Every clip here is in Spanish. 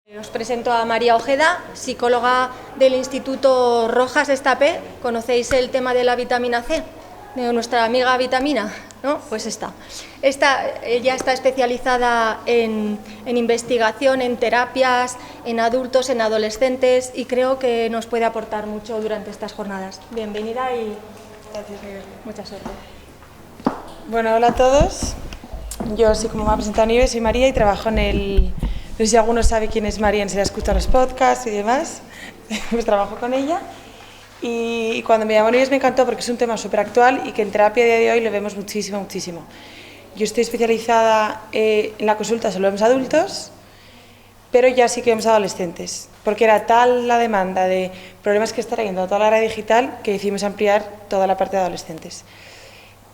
Os presento a María Ojeda, psicóloga del Instituto Rojas Estapé. ¿Conocéis el tema de la vitamina C? De nuestra amiga vitamina, ¿no? Pues ella está especializada en investigación, en terapias, en adultos, en adolescentes, y creo que nos puede aportar mucho durante estas jornadas. Bienvenida y gracias, mucha suerte. Bueno, hola a todos. Yo, sí, como me ha presentado Nieves, soy María y trabajo en el... No sé si alguno sabe quién es María, se la escucha los podcasts y demás. Pues trabajo con ella. Y cuando me llamó Nieves me encantó porque es un tema súper actual y que en terapia a día de hoy lo vemos muchísimo. Yo estoy especializada en la consulta, solo vemos adultos, pero ya sí que vemos adolescentes, porque era tal la demanda de problemas que está trayendo toda la área digital que decidimos ampliar toda la parte de adolescentes.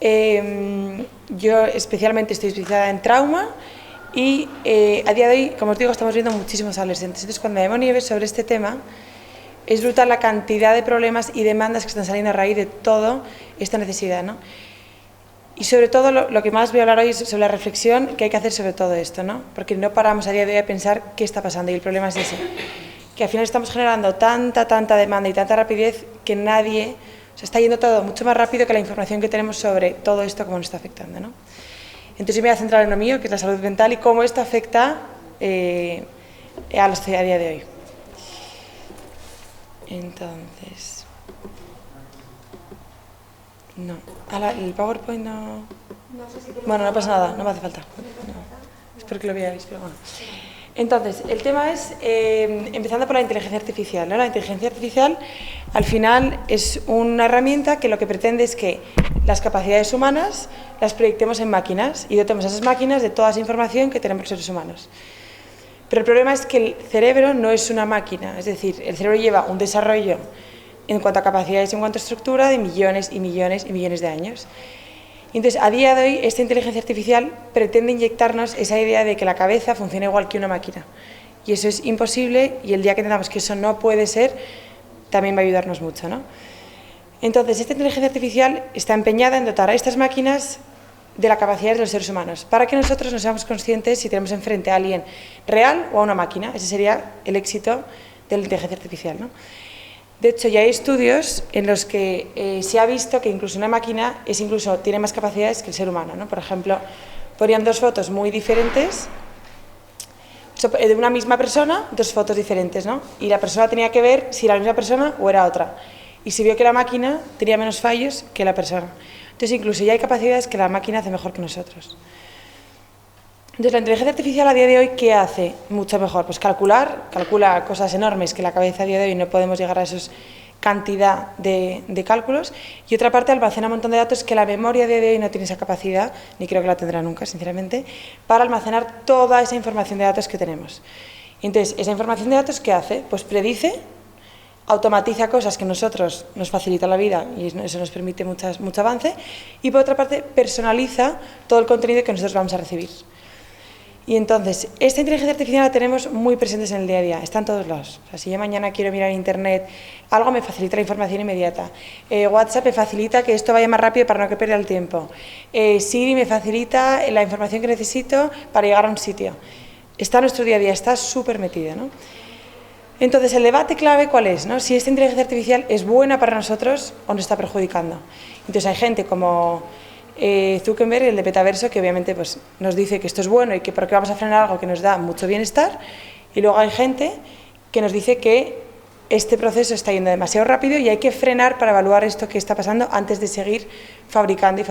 Yo especialmente estoy especializada en trauma y a día de hoy, como os digo, estamos viendo muchísimos adolescentes. Entonces, cuando me llamó Nieves sobre este tema, es brutal la cantidad de problemas y demandas que están saliendo a raíz de toda esta necesidad, ¿no? Y sobre todo lo que más voy a hablar hoy es sobre la reflexión que hay que hacer sobre todo esto, ¿no? Porque no paramos a día de hoy a pensar qué está pasando, y el problema es ese, que al final estamos generando tanta demanda y tanta rapidez que nadie, o sea, está yendo todo mucho más rápido que la información que tenemos sobre todo esto, cómo nos está afectando, ¿no? Entonces yo me voy a centrar en lo mío, que es la salud mental, y cómo esto afecta a la sociedad a día de hoy. Entonces, no, el PowerPoint no... Bueno, no pasa nada, no me hace falta. No. Espero que lo veáis, pero bueno. Entonces, el tema es, empezando por la inteligencia artificial, ¿no? La inteligencia artificial, al final, es una herramienta que lo que pretende es que las capacidades humanas las proyectemos en máquinas y dotemos a esas máquinas de toda esa información que tenemos los seres humanos. Pero el problema es que el cerebro no es una máquina, es decir, el cerebro lleva un desarrollo en cuanto a capacidades y en cuanto a estructura de millones y millones y millones de años. Entonces, a día de hoy, esta inteligencia artificial pretende inyectarnos esa idea de que la cabeza funciona igual que una máquina. Y eso es imposible, y el día que entendamos que eso no puede ser, también va a ayudarnos mucho, ¿no? Entonces, esta inteligencia artificial está empeñada en dotar a estas máquinas de la capacidad de los seres humanos, para que nosotros nos seamos conscientes si tenemos enfrente a alguien real o a una máquina. Ese sería el éxito de la inteligencia artificial, ¿no? De hecho, ya hay estudios en los que se ha visto que incluso una máquina tiene más capacidades que el ser humano, ¿no? Por ejemplo, ponían dos fotos muy diferentes, de una misma persona, dos fotos diferentes, ¿no? Y la persona tenía que ver si era la misma persona o era otra. Y se vio que la máquina tenía menos fallos que la persona. Entonces, incluso ya hay capacidades que la máquina hace mejor que nosotros. Entonces, la inteligencia artificial a día de hoy, ¿qué hace mucho mejor? Pues calcula cosas enormes que la cabeza a día de hoy no podemos llegar a esa cantidad de cálculos, y otra parte almacena un montón de datos que la memoria a día de hoy no tiene esa capacidad, ni creo que la tendrá nunca, sinceramente, para almacenar toda esa información de datos que tenemos. Y entonces, esa información de datos, ¿qué hace? Pues predice, automatiza cosas que nosotros nos facilita la vida y eso nos permite mucho avance, y por otra parte personaliza todo el contenido que nosotros vamos a recibir. Y entonces, esta inteligencia artificial la tenemos muy presentes en el día a día, está en todos lados. O sea, si yo mañana quiero mirar internet, algo me facilita la información inmediata. WhatsApp me facilita que esto vaya más rápido para no que pierda el tiempo. Siri me facilita la información que necesito para llegar a un sitio. Está en nuestro día a día, está súper metido, ¿no? Entonces, el debate clave, ¿cuál es? ¿No? Si esta inteligencia artificial es buena para nosotros o nos está perjudicando. Entonces, hay gente como Zuckerberg, el de Metaverso, que obviamente pues, nos dice que esto es bueno y que porque vamos a frenar algo que nos da mucho bienestar, y luego hay gente que nos dice que este proceso está yendo demasiado rápido y hay que frenar para evaluar esto que está pasando antes de seguir fabricando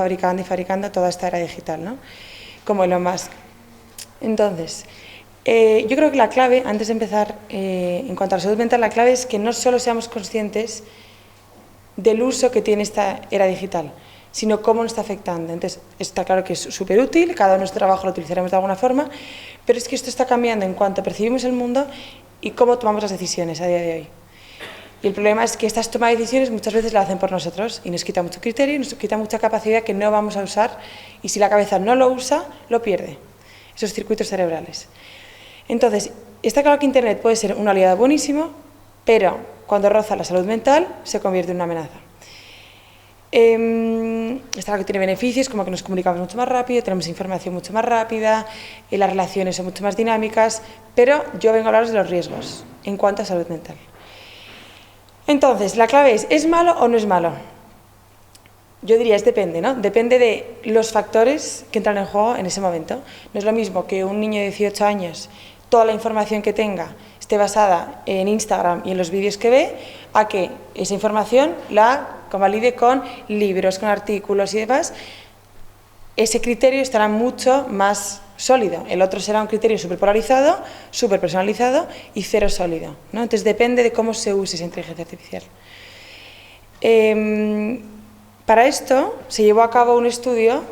toda esta era digital, ¿no? Como Elon Musk. Entonces, yo creo que la clave, antes de empezar, en cuanto a la salud mental, la clave es que no solo seamos conscientes del uso que tiene esta era digital, sino cómo nos está afectando. Entonces, está claro que es súper útil, cada uno de nuestro trabajo lo utilizaremos de alguna forma, pero es que esto está cambiando en cuanto percibimos el mundo y cómo tomamos las decisiones a día de hoy. Y el problema es que estas tomas de decisiones muchas veces las hacen por nosotros y nos quita mucho criterio y nos quita mucha capacidad que no vamos a usar, y si la cabeza no lo usa, lo pierde, esos circuitos cerebrales. Entonces, está claro que Internet puede ser un aliado buenísimo, pero cuando roza la salud mental se convierte en una amenaza. Está lo que tiene beneficios, como que nos comunicamos mucho más rápido, tenemos información mucho más rápida, las relaciones son mucho más dinámicas, pero yo vengo a hablaros de los riesgos en cuanto a salud mental. Entonces, la clave ¿es malo o no es malo? Yo diría, depende, ¿no? Depende de los factores que entran en juego en ese momento. No es lo mismo que un niño de 18 años, toda la información que tenga esté basada en Instagram y en los vídeos que ve, a que esa información la convalide con libros, con artículos y demás. Ese criterio estará mucho más sólido. El otro será un criterio súper polarizado, súper personalizado y cero sólido, ¿no? Entonces depende de cómo se use esa inteligencia artificial. Para esto se llevó a cabo un estudio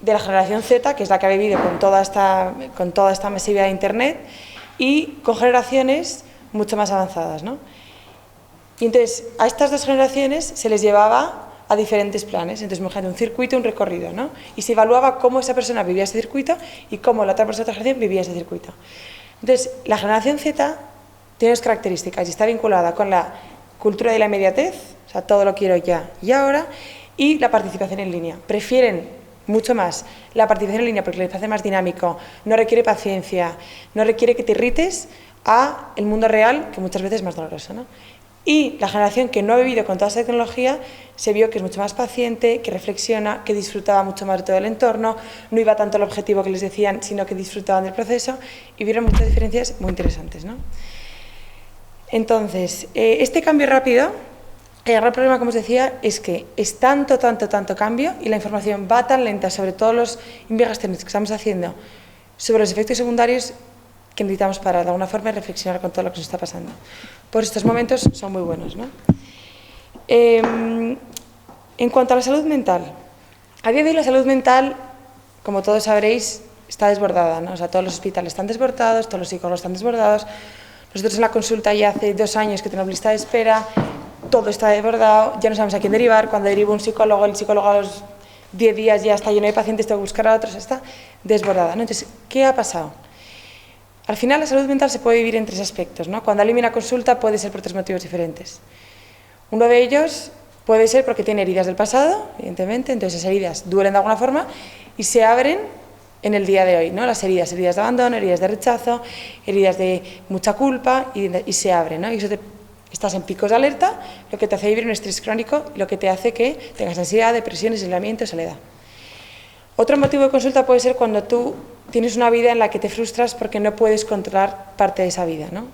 de la generación Z, que es la que ha vivido con toda esta masividad de Internet, y con generaciones mucho más avanzadas, ¿no? Y entonces a estas dos generaciones se les llevaba a diferentes planes. Entonces, imagínate, un circuito, un recorrido, ¿no? Y se evaluaba cómo esa persona vivía ese circuito y cómo la otra persona de otra generación vivía ese circuito. Entonces, la generación Z tiene unas características y está vinculada con la cultura de la inmediatez, o sea, todo lo quiero ya y ahora, y la participación en línea. Prefieren mucho más la participación en línea porque les parece más dinámico, no requiere paciencia, no requiere que te irrites a el mundo real, que muchas veces es más doloroso, ¿no? Y la generación que no ha vivido con toda esa tecnología se vio que es mucho más paciente, que reflexiona, que disfrutaba mucho más de todo el entorno, no iba tanto al objetivo que les decían, sino que disfrutaban del proceso y vieron muchas diferencias muy interesantes, ¿no? Entonces, este cambio rápido, el gran problema, como os decía, es que es tanto cambio y la información va tan lenta sobre todos los investigaciones que estamos haciendo sobre los efectos secundarios que necesitamos parar de alguna forma y reflexionar con todo lo que nos está pasando. Por estos momentos son muy buenos, ¿no? En cuanto a la salud mental, a día de hoy la salud mental, como todos sabréis, está desbordada, ¿no? O sea, todos los hospitales están desbordados, todos los psicólogos están desbordados. Nosotros en la consulta ya hace 2 años que tenemos lista de espera, todo está desbordado, ya no sabemos a quién derivar. Cuando deriva un psicólogo, el psicólogo a los 10 días ya está lleno de pacientes, tengo que buscar a otros, está desbordada, ¿no? Entonces, ¿qué ha pasado? Al final la salud mental se puede vivir en 3 aspectos, ¿no? Cuando alguien viene a consulta puede ser por 3 motivos diferentes. Uno de ellos puede ser porque tiene heridas del pasado, evidentemente, entonces esas heridas duelen de alguna forma y se abren en el día de hoy, ¿no? Las heridas de abandono, heridas de rechazo, heridas de mucha culpa y se abren, ¿no? Y eso estás en picos de alerta, lo que te hace vivir un estrés crónico y lo que te hace que tengas ansiedad, depresión, aislamiento, soledad. Otro motivo de consulta puede ser cuando tú tienes una vida en la que te frustras porque no puedes controlar parte de esa vida, ¿no?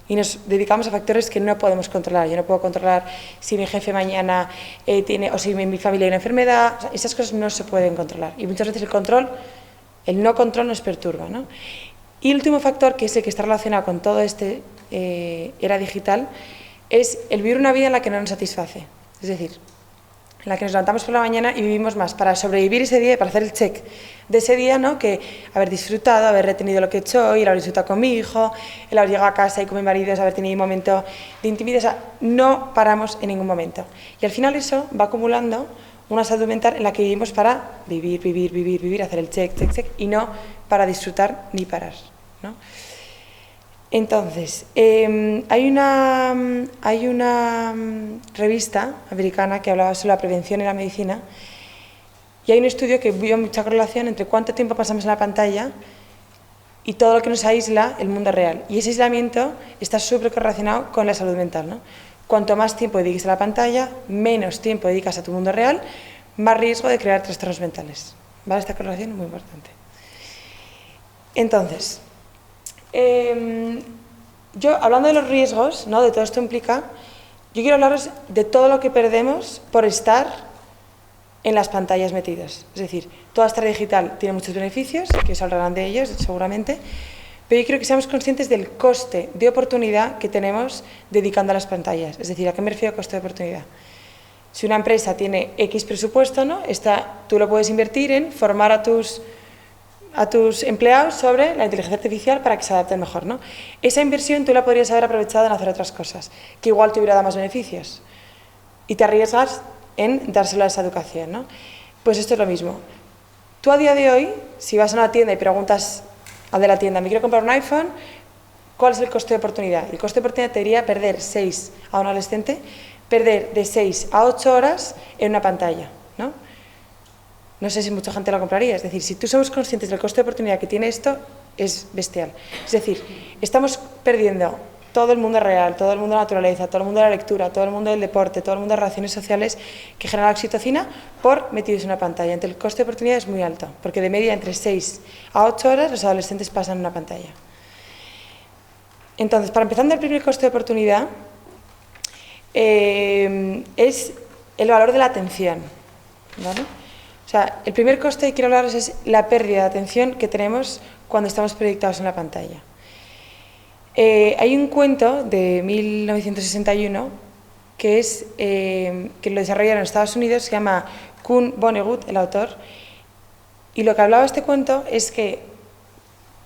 Y nos dedicamos a factores que no podemos controlar. Yo no puedo controlar si mi jefe mañana tiene, o si en mi familia hay una enfermedad. O sea, esas cosas no se pueden controlar. Y muchas veces el no control nos perturba, ¿no? Y el último factor, que es el que está relacionado con todo este era digital, es el vivir una vida en la que no nos satisface. Es decir, en la que nos levantamos por la mañana y vivimos más para sobrevivir ese día y para hacer el check de ese día, ¿no? Que haber disfrutado, haber retenido lo que he hecho hoy, el haber disfrutado con mi hijo, el haber llegado a casa y con mi marido, haber tenido un momento de intimidad. O sea, no paramos en ningún momento. Y al final eso va acumulando una salud mental en la que vivimos para vivir, hacer el check, y no para disfrutar ni parar, ¿no? Entonces, hay una revista americana que hablaba sobre la prevención en la medicina y hay un estudio que vio mucha correlación entre cuánto tiempo pasamos en la pantalla y todo lo que nos aísla el mundo real. Y ese aislamiento está súper correlacionado con la salud mental, ¿no? Cuanto más tiempo dediques a la pantalla, menos tiempo dedicas a tu mundo real, más riesgo de crear trastornos mentales, ¿vale? Esta correlación es muy importante. Entonces, yo, hablando de los riesgos, ¿no? De todo esto implica, yo quiero hablaros de todo lo que perdemos por estar en las pantallas metidos. Es decir, toda esta digital tiene muchos beneficios, que os hablarán de ellos seguramente, pero yo quiero que seamos conscientes del coste de oportunidad que tenemos dedicando a las pantallas. Es decir, ¿a qué me refiero a coste de oportunidad? Si una empresa tiene X presupuesto, ¿no? Tú lo puedes invertir en formar a tus empleados sobre la inteligencia artificial para que se adapten mejor, ¿no? Esa inversión tú la podrías haber aprovechado en hacer otras cosas, que igual te hubiera dado más beneficios. Y te arriesgas en dárselo a esa educación, ¿no? Pues esto es lo mismo. Tú a día de hoy, si vas a una tienda y preguntas al de la tienda, me quiero comprar un iPhone, ¿cuál es el coste de oportunidad? El coste de oportunidad te diría perder 6 a un adolescente perder de 6 a 8 horas en una pantalla, ¿no? No sé si mucha gente lo compraría. Es decir, si tú somos conscientes del coste de oportunidad que tiene esto, es bestial. Es decir, estamos perdiendo todo el mundo real, todo el mundo de la naturaleza, todo el mundo de la lectura, todo el mundo del deporte, todo el mundo de relaciones sociales que genera oxitocina por metidos en una pantalla. Entonces, el coste de oportunidad es muy alto, porque de media entre 6 a 8 horas los adolescentes pasan en una pantalla. Entonces, para empezar, el primer coste de oportunidad es el valor de la atención, ¿vale? O sea, el primer coste que quiero hablaros es la pérdida de atención que tenemos cuando estamos proyectados en la pantalla. Hay un cuento de 1961 que lo desarrollaron en Estados Unidos, se llama Kuhn Vonnegut, el autor, y lo que hablaba este cuento es que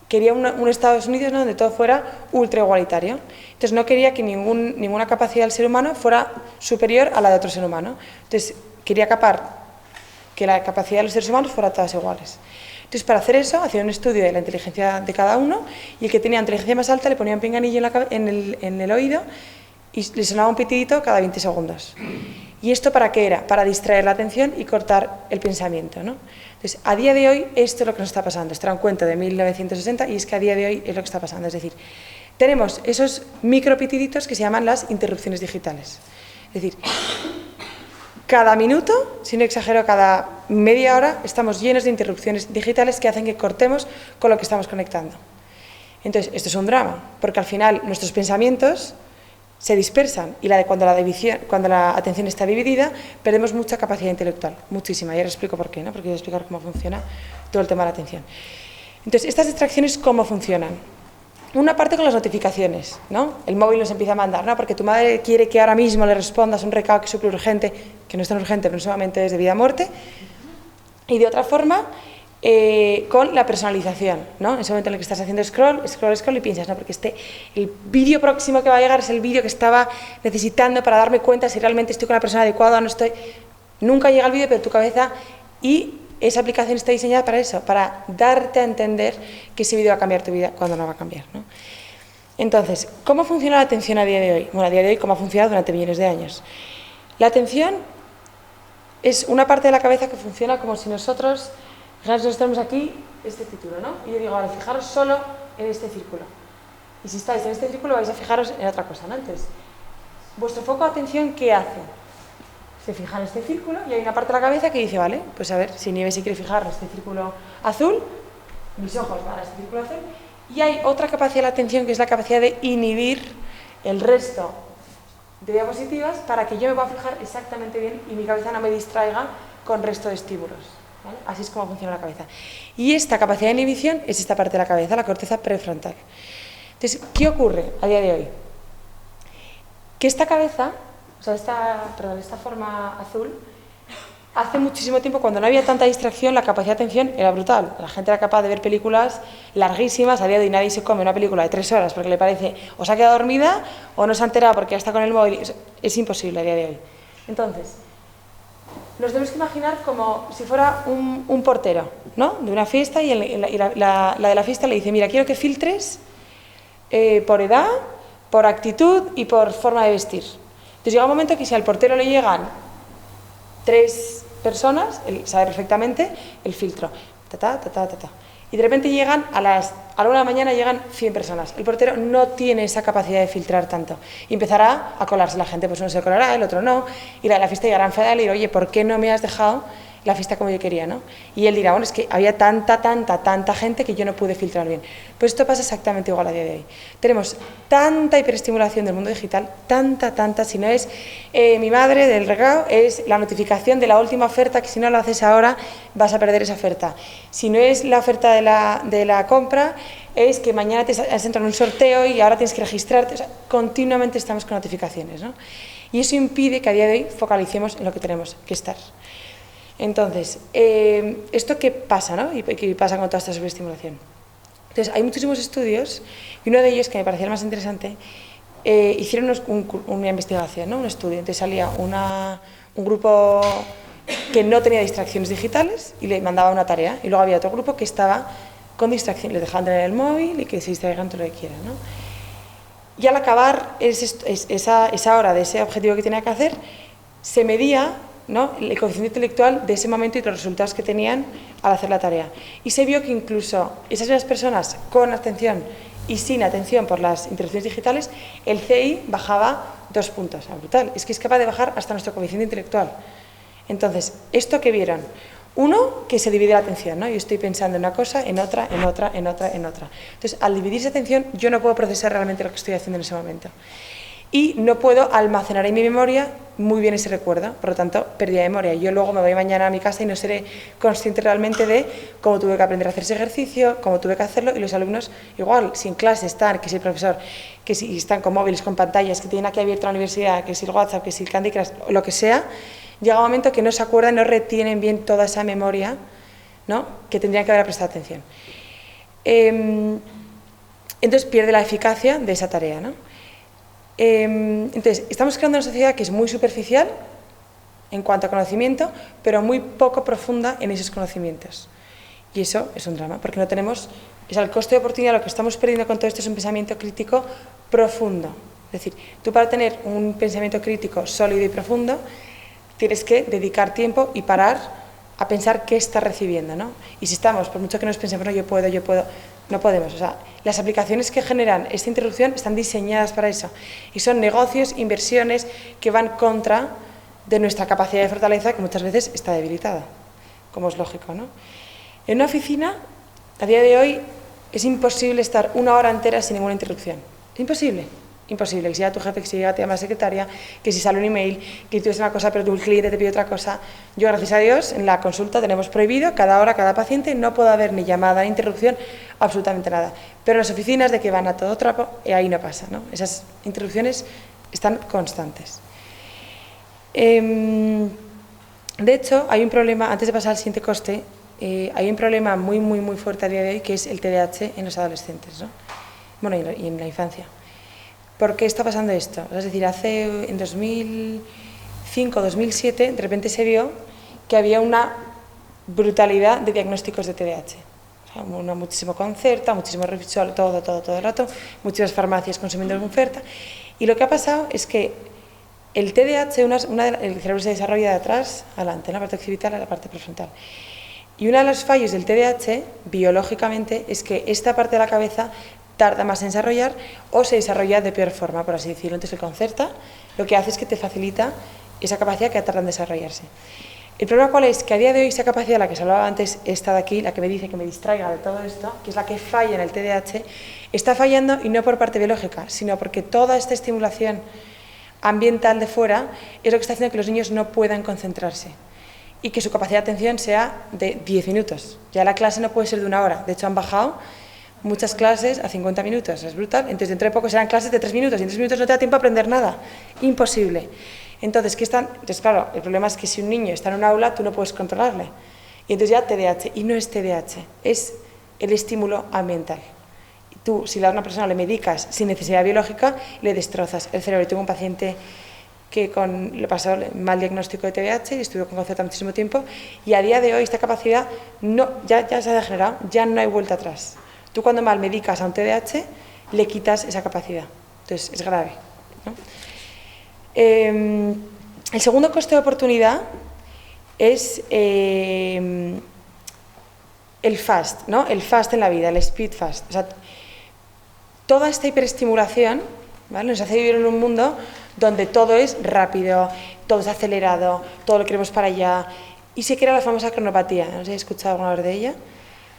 quería un Estados Unidos, ¿no?, donde todo fuera ultra igualitario. Entonces no quería que ninguna capacidad del ser humano fuera superior a la de otro ser humano. Entonces quería que la capacidad de los seres humanos fuera todas iguales. Entonces, para hacer eso, hacía un estudio de la inteligencia de cada uno y el que tenía inteligencia más alta le ponía un pinganillo en el oído y le sonaba un pitidito cada 20 segundos. ¿Y esto para qué era? Para distraer la atención y cortar el pensamiento, ¿no? Entonces, a día de hoy, esto es lo que nos está pasando. Esto era un cuento de 1960 y es que a día de hoy es lo que está pasando. Es decir, tenemos esos micropitiditos que se llaman las interrupciones digitales. Es decir, cada minuto, si no exagero, cada media hora, estamos llenos de interrupciones digitales que hacen que cortemos con lo que estamos conectando. Entonces, esto es un drama, porque al final nuestros pensamientos se dispersan y cuando la atención está dividida, perdemos mucha capacidad intelectual, muchísima. Y ahora explico por qué, ¿no? Porque voy a explicar cómo funciona todo el tema de la atención. Entonces, estas distracciones, ¿cómo funcionan? Una parte con las notificaciones, ¿no? El móvil nos empieza a mandar, ¿no? Porque tu madre quiere que ahora mismo le respondas un recado que es súper urgente, que no es tan urgente, pero solamente es de vida o muerte. Y de otra forma, con la personalización, ¿no? En ese momento en el que estás haciendo scroll y piensas, ¿no? Porque el vídeo próximo que va a llegar es el vídeo que estaba necesitando para darme cuenta si realmente estoy con la persona adecuada o no estoy. Nunca llega el vídeo, pero tu cabeza y esa aplicación está diseñada para eso, para darte a entender que ese vídeo va a cambiar tu vida cuando no va a cambiar, ¿no? Entonces, ¿cómo funciona la atención a día de hoy? Bueno, a día de hoy, ¿cómo ha funcionado durante millones de años? La atención es una parte de la cabeza que funciona como si nosotros tenemos aquí este título, ¿no? Y yo digo, vale, fijaros solo en este círculo. Y si estáis en este círculo vais a fijaros en otra cosa, ¿no? Entonces, vuestro foco de atención, ¿qué hace? Se fija en este círculo y hay una parte de la cabeza que dice, vale, pues a ver, si Nieves se quiere fijar en este círculo azul, mis ojos van a este círculo azul, y hay otra capacidad de la atención que es la capacidad de inhibir el resto de diapositivas para que yo me pueda fijar exactamente bien y mi cabeza no me distraiga con el resto de estímulos, ¿vale? Así es como funciona la cabeza. Y esta capacidad de inhibición es esta parte de la cabeza, la corteza prefrontal. Entonces, ¿qué ocurre a día de hoy? Que esta cabeza, o sea, esta forma azul, hace muchísimo tiempo, cuando no había tanta distracción, la capacidad de atención era brutal. La gente era capaz de ver películas larguísimas. A día de hoy nadie se come una película de 3 horas porque le parece o se ha quedado dormida o no se ha enterado porque ya está con el móvil. Es imposible a día de hoy. Entonces, nos tenemos que imaginar como si fuera un portero, ¿no?, de una fiesta y la de la fiesta le dice, mira, quiero que filtres por edad, por actitud y por forma de vestir. Entonces llega un momento que si al portero le llegan 3 personas, él sabe perfectamente el filtro. Y de repente llegan a la 1 de la mañana llegan 100 personas. El portero no tiene esa capacidad de filtrar tanto. Y empezará a colarse la gente, pues uno se colará, el otro no. Y la de la fiesta llegará enfadada y le dirá, oye, ¿por qué no me has dejado la fiesta como yo quería, ¿no? Y él dirá, bueno, es que había tanta gente que yo no pude filtrar bien. Pues esto pasa exactamente igual a día de hoy. Tenemos tanta hiperestimulación del mundo digital, tanta, si no es mi madre del regalo, es la notificación de la última oferta, que si no lo haces ahora vas a perder esa oferta. Si no es la oferta de la compra, es que mañana te has entrado en un sorteo y ahora tienes que registrarte. O sea, continuamente estamos con notificaciones, ¿no? Y eso impide que a día de hoy focalicemos en lo que tenemos que estar. Entonces, ¿esto qué pasa, no? ¿Y qué pasa con toda esta sobreestimulación? Entonces, hay muchísimos estudios, y uno de ellos, que me parecía el más interesante, hicieron una investigación, ¿no?, un estudio. Entonces salía un grupo que no tenía distracciones digitales y le mandaba una tarea, y luego había otro grupo que estaba con distracciones, les dejaban tener el móvil y que se distraigan todo lo que quieran, ¿no? y al acabar esa hora de ese objetivo que tenía que hacer, se medía, ¿no?, el coeficiente intelectual de ese momento y los resultados que tenían al hacer la tarea. Y se vio que incluso esas mismas personas con atención y sin atención por las interrupciones digitales, el CI bajaba 2 puntos. Brutal, es que es capaz de bajar hasta nuestro coeficiente intelectual. Entonces, ¿esto qué vieron? Uno, que se divide la atención, ¿no? Yo estoy pensando en una cosa, en otra, en otra, en otra, en otra. Entonces, al dividir esa atención, yo no puedo procesar realmente lo que estoy haciendo en ese momento. Y no puedo almacenar en mi memoria muy bien ese recuerdo, por lo tanto, pérdida de memoria. Yo luego me voy mañana a mi casa y no seré consciente realmente de cómo tuve que aprender a hacer ese ejercicio, cómo tuve que hacerlo, y los alumnos, igual, si en clase están, que si el profesor, que si están con móviles, con pantallas, que tienen aquí abierto la universidad, que si el WhatsApp, que si el Candy Crush, lo que sea, llega un momento que no se acuerdan, no retienen bien toda esa memoria, ¿no?, que tendrían que haber prestado atención. Entonces pierde la eficacia de esa tarea, ¿no? Entonces, estamos creando una sociedad que es muy superficial en cuanto a conocimiento, pero muy poco profunda en esos conocimientos. Y eso es un drama, porque no tenemos, o sea, el coste de oportunidad, lo que estamos perdiendo con todo esto es un pensamiento crítico profundo. Es decir, tú para tener un pensamiento crítico sólido y profundo, tienes que dedicar tiempo y parar a pensar qué estás recibiendo, ¿no? Y si estamos, por mucho que nos pensemos, no, yo puedo, no podemos. O sea, las aplicaciones que generan esta interrupción están diseñadas para eso. Y son negocios, inversiones que van contra de nuestra capacidad de fortaleza, que muchas veces está debilitada, como es lógico, ¿no? En una oficina, a día de hoy, es imposible estar 1 hora entera sin ninguna interrupción. Es imposible. Imposible, que si llega tu jefe, que si llega te llama la secretaria, que si sale un email, que tú dices una cosa pero tu cliente te pide otra cosa. Yo, gracias a Dios, en la consulta tenemos prohibido, cada hora, cada paciente, no puede haber ni llamada, ni interrupción, absolutamente nada. Pero en las oficinas de que van a todo trapo, ahí no pasa, ¿no? Esas interrupciones están constantes. De hecho, hay un problema, antes de pasar al siguiente coste, hay un problema muy fuerte a día de hoy, que es el TDAH en los adolescentes, ¿no? Bueno, y en la infancia. ¿Por qué está pasando esto? Es decir, en 2005-2007, de repente se vio que había una brutalidad de diagnósticos de TDAH. O sea, muchísimo Concerta, muchísimo Revitol, todo el rato, muchísimas farmacias consumiendo la oferta. Y lo que ha pasado es que el TDAH, el cerebro se desarrolla de atrás adelante, en la parte occipital a la parte prefrontal. Y uno de los fallos del TDAH, biológicamente, es que esta parte de la cabeza tarda más en desarrollar o se desarrolla de peor forma, por así decirlo. Entonces el Concerta lo que hace es que te facilita esa capacidad que tarda en desarrollarse. El problema cuál es, que a día de hoy esa capacidad, la que se hablaba antes, esta de aquí, la que me dice que me distraiga de todo esto, que es la que falla en el TDAH, está fallando y no por parte biológica, sino porque toda esta estimulación ambiental de fuera es lo que está haciendo que los niños no puedan concentrarse y que su capacidad de atención sea de 10 minutos. Ya la clase no puede ser de 1 hora, de hecho han bajado muchas clases a 50 minutos, es brutal. Entonces dentro de poco serán clases de 3 minutos y en 3 minutos no te da tiempo a aprender nada, imposible. Entonces, claro, el problema es que si un niño está en un aula, tú no puedes controlarle. Y entonces ya TDAH, y no es TDAH, es el estímulo ambiental. Tú, si a una persona le medicas sin necesidad biológica, le destrozas el cerebro. Yo tengo un paciente que le pasó mal diagnóstico de TDAH y estuvo con Concerta muchísimo tiempo, y a día de hoy esta capacidad ya se ha degenerado, ya no hay vuelta atrás. Tú cuando mal medicas a un TDAH, le quitas esa capacidad. Entonces, es grave, ¿no? El segundo coste de oportunidad es el fast, ¿no? El fast en la vida, el speed fast. O sea, toda esta hiperestimulación, ¿vale?, nos hace vivir en un mundo donde todo es rápido, todo es acelerado, todo lo queremos para allá, y se crea la famosa cronopatía. No sé si he escuchado alguna vez de ella.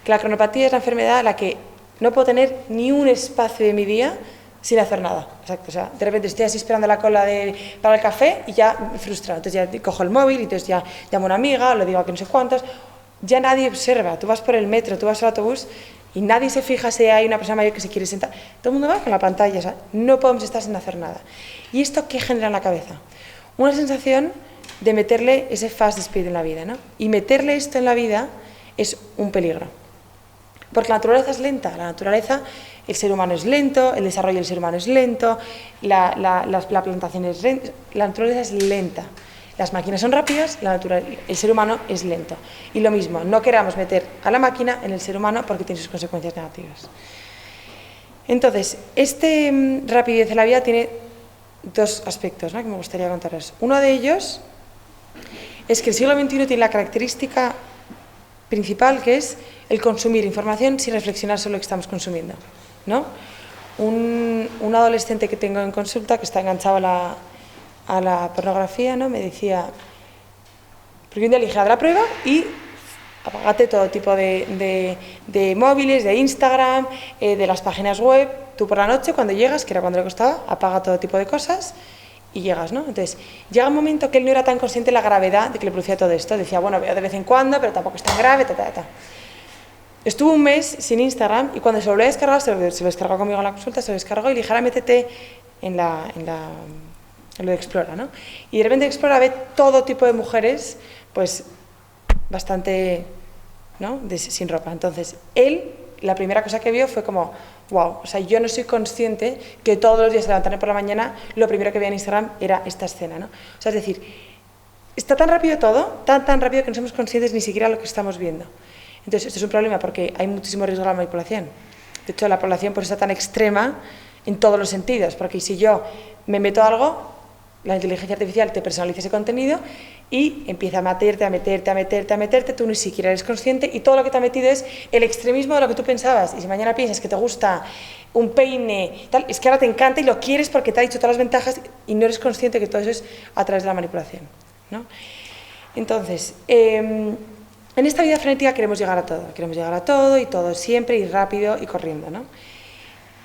Que la cronopatía es la enfermedad en la que no puedo tener ni un espacio de mi día sin hacer nada. Exacto, o sea, de repente estoy así esperando la cola para el café y ya me frustro. Entonces ya cojo el móvil y entonces ya llamo a una amiga, o le digo a que no sé cuántos. Ya nadie observa. Tú vas por el metro, tú vas al autobús y nadie se fija si hay una persona mayor que se quiere sentar. Todo el mundo va con la pantalla, o sea, no podemos estar sin hacer nada. ¿Y esto qué genera en la cabeza? Una sensación de meterle ese fast speed en la vida, ¿no? Y meterle esto en la vida es un peligro. Porque la naturaleza es lenta, el ser humano es lento, el desarrollo del ser humano es lento, la plantación es lenta, la naturaleza es lenta. Las máquinas son rápidas, el ser humano es lento. Y lo mismo, no queramos meter a la máquina en el ser humano porque tiene sus consecuencias negativas. Entonces, rapidez de la vida tiene dos aspectos, ¿no?, que me gustaría contaros. Uno de ellos es que el siglo XXI tiene la característica principal, que es el consumir información sin reflexionar sobre lo que estamos consumiendo, ¿no? Un adolescente que tengo en consulta, que está enganchado a la pornografía, ¿no?, me decía, porque un día le dije, haz la prueba y apágate todo tipo de móviles, de Instagram, de las páginas web. Tú por la noche, cuando llegas, que era cuando le costaba, apaga todo tipo de cosas y llegas, ¿no? Entonces, llega un momento que él no era tan consciente de la gravedad de que le producía todo esto. Decía, bueno, veo de vez en cuando, pero tampoco es tan grave, Estuvo un mes sin Instagram y cuando se lo volvió a descargar, se lo descargó conmigo en la consulta, se lo descargó y le dije, ahora métete en lo de Explora, ¿no? Y de repente Explora ve todo tipo de mujeres, pues bastante, ¿no?, sin ropa. Entonces, él, la primera cosa que vio fue como, wow, o sea, yo no soy consciente que todos los días, al levantarme por la mañana, lo primero que veía en Instagram era esta escena, ¿no? O sea, es decir, está tan rápido todo, tan rápido que no somos conscientes ni siquiera de lo que estamos viendo. Entonces, esto es un problema porque hay muchísimo riesgo de la manipulación. De hecho, la población por eso está tan extrema en todos los sentidos, porque si yo me meto algo, la inteligencia artificial te personaliza ese contenido y empieza a meterte, tú ni siquiera eres consciente y todo lo que te ha metido es el extremismo de lo que tú pensabas. Y si mañana piensas que te gusta un peine, tal, es que ahora te encanta y lo quieres porque te ha dicho todas las ventajas y no eres consciente que todo eso es a través de la manipulación, ¿no? Entonces, en esta vida frenética queremos llegar a todo y todo siempre y rápido y corriendo, ¿no?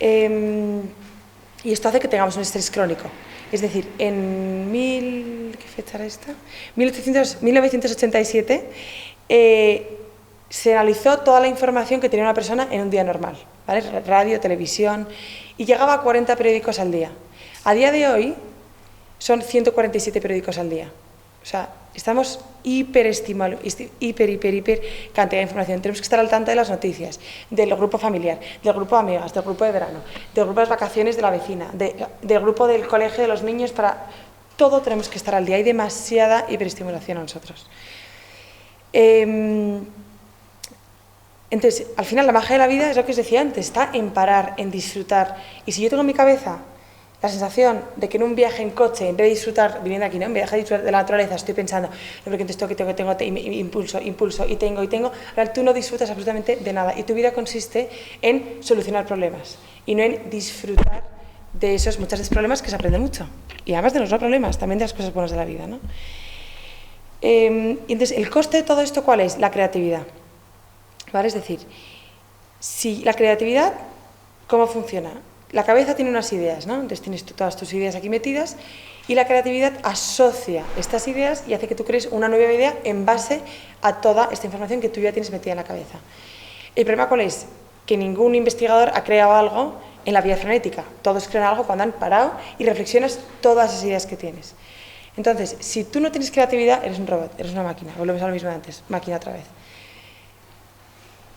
Y esto hace que tengamos un estrés crónico. Es decir, en ¿qué fecha era esta? 1987 se analizó toda la información que tenía una persona en un día normal, ¿vale? Radio, televisión, y llegaba a 40 periódicos al día. A día de hoy son 147 periódicos al día. O sea, estamos hiperestimando, hiper cantidad de información. Tenemos que estar al tanto de las noticias, del grupo familiar, del grupo de amigas, del grupo de verano, del grupo de las vacaciones de la vecina, del grupo del colegio de los niños, todo tenemos que estar al día. Hay demasiada hiperestimulación a nosotros. Entonces, al final, la magia de la vida es lo que os decía antes, está en parar, en disfrutar. Y si yo tengo en mi cabeza la sensación de que en un viaje en coche, en vez de disfrutar, viniendo aquí, ¿no?, en vez de disfrutar de la naturaleza, estoy pensando, porque entonces tengo, impulso, y tengo, ahora tú no disfrutas absolutamente de nada, y tu vida consiste en solucionar problemas, y no en disfrutar de esos muchos problemas, que se aprende mucho, y además de los no problemas, también de las cosas buenas de la vida, ¿no? Y entonces, ¿el coste de todo esto cuál es? La creatividad, ¿vale? Es decir, si la creatividad, ¿cómo funciona? La cabeza tiene unas ideas, ¿no? Entonces tienes todas tus ideas aquí metidas y la creatividad asocia estas ideas y hace que tú crees una nueva idea en base a toda esta información que tú ya tienes metida en la cabeza. ¿El problema cuál es? Que ningún investigador ha creado algo en la vida frenética. Todos crean algo cuando han parado y reflexionas todas esas ideas que tienes. Entonces, si tú no tienes creatividad, eres un robot, eres una máquina. Volvemos a lo mismo de antes, máquina otra vez.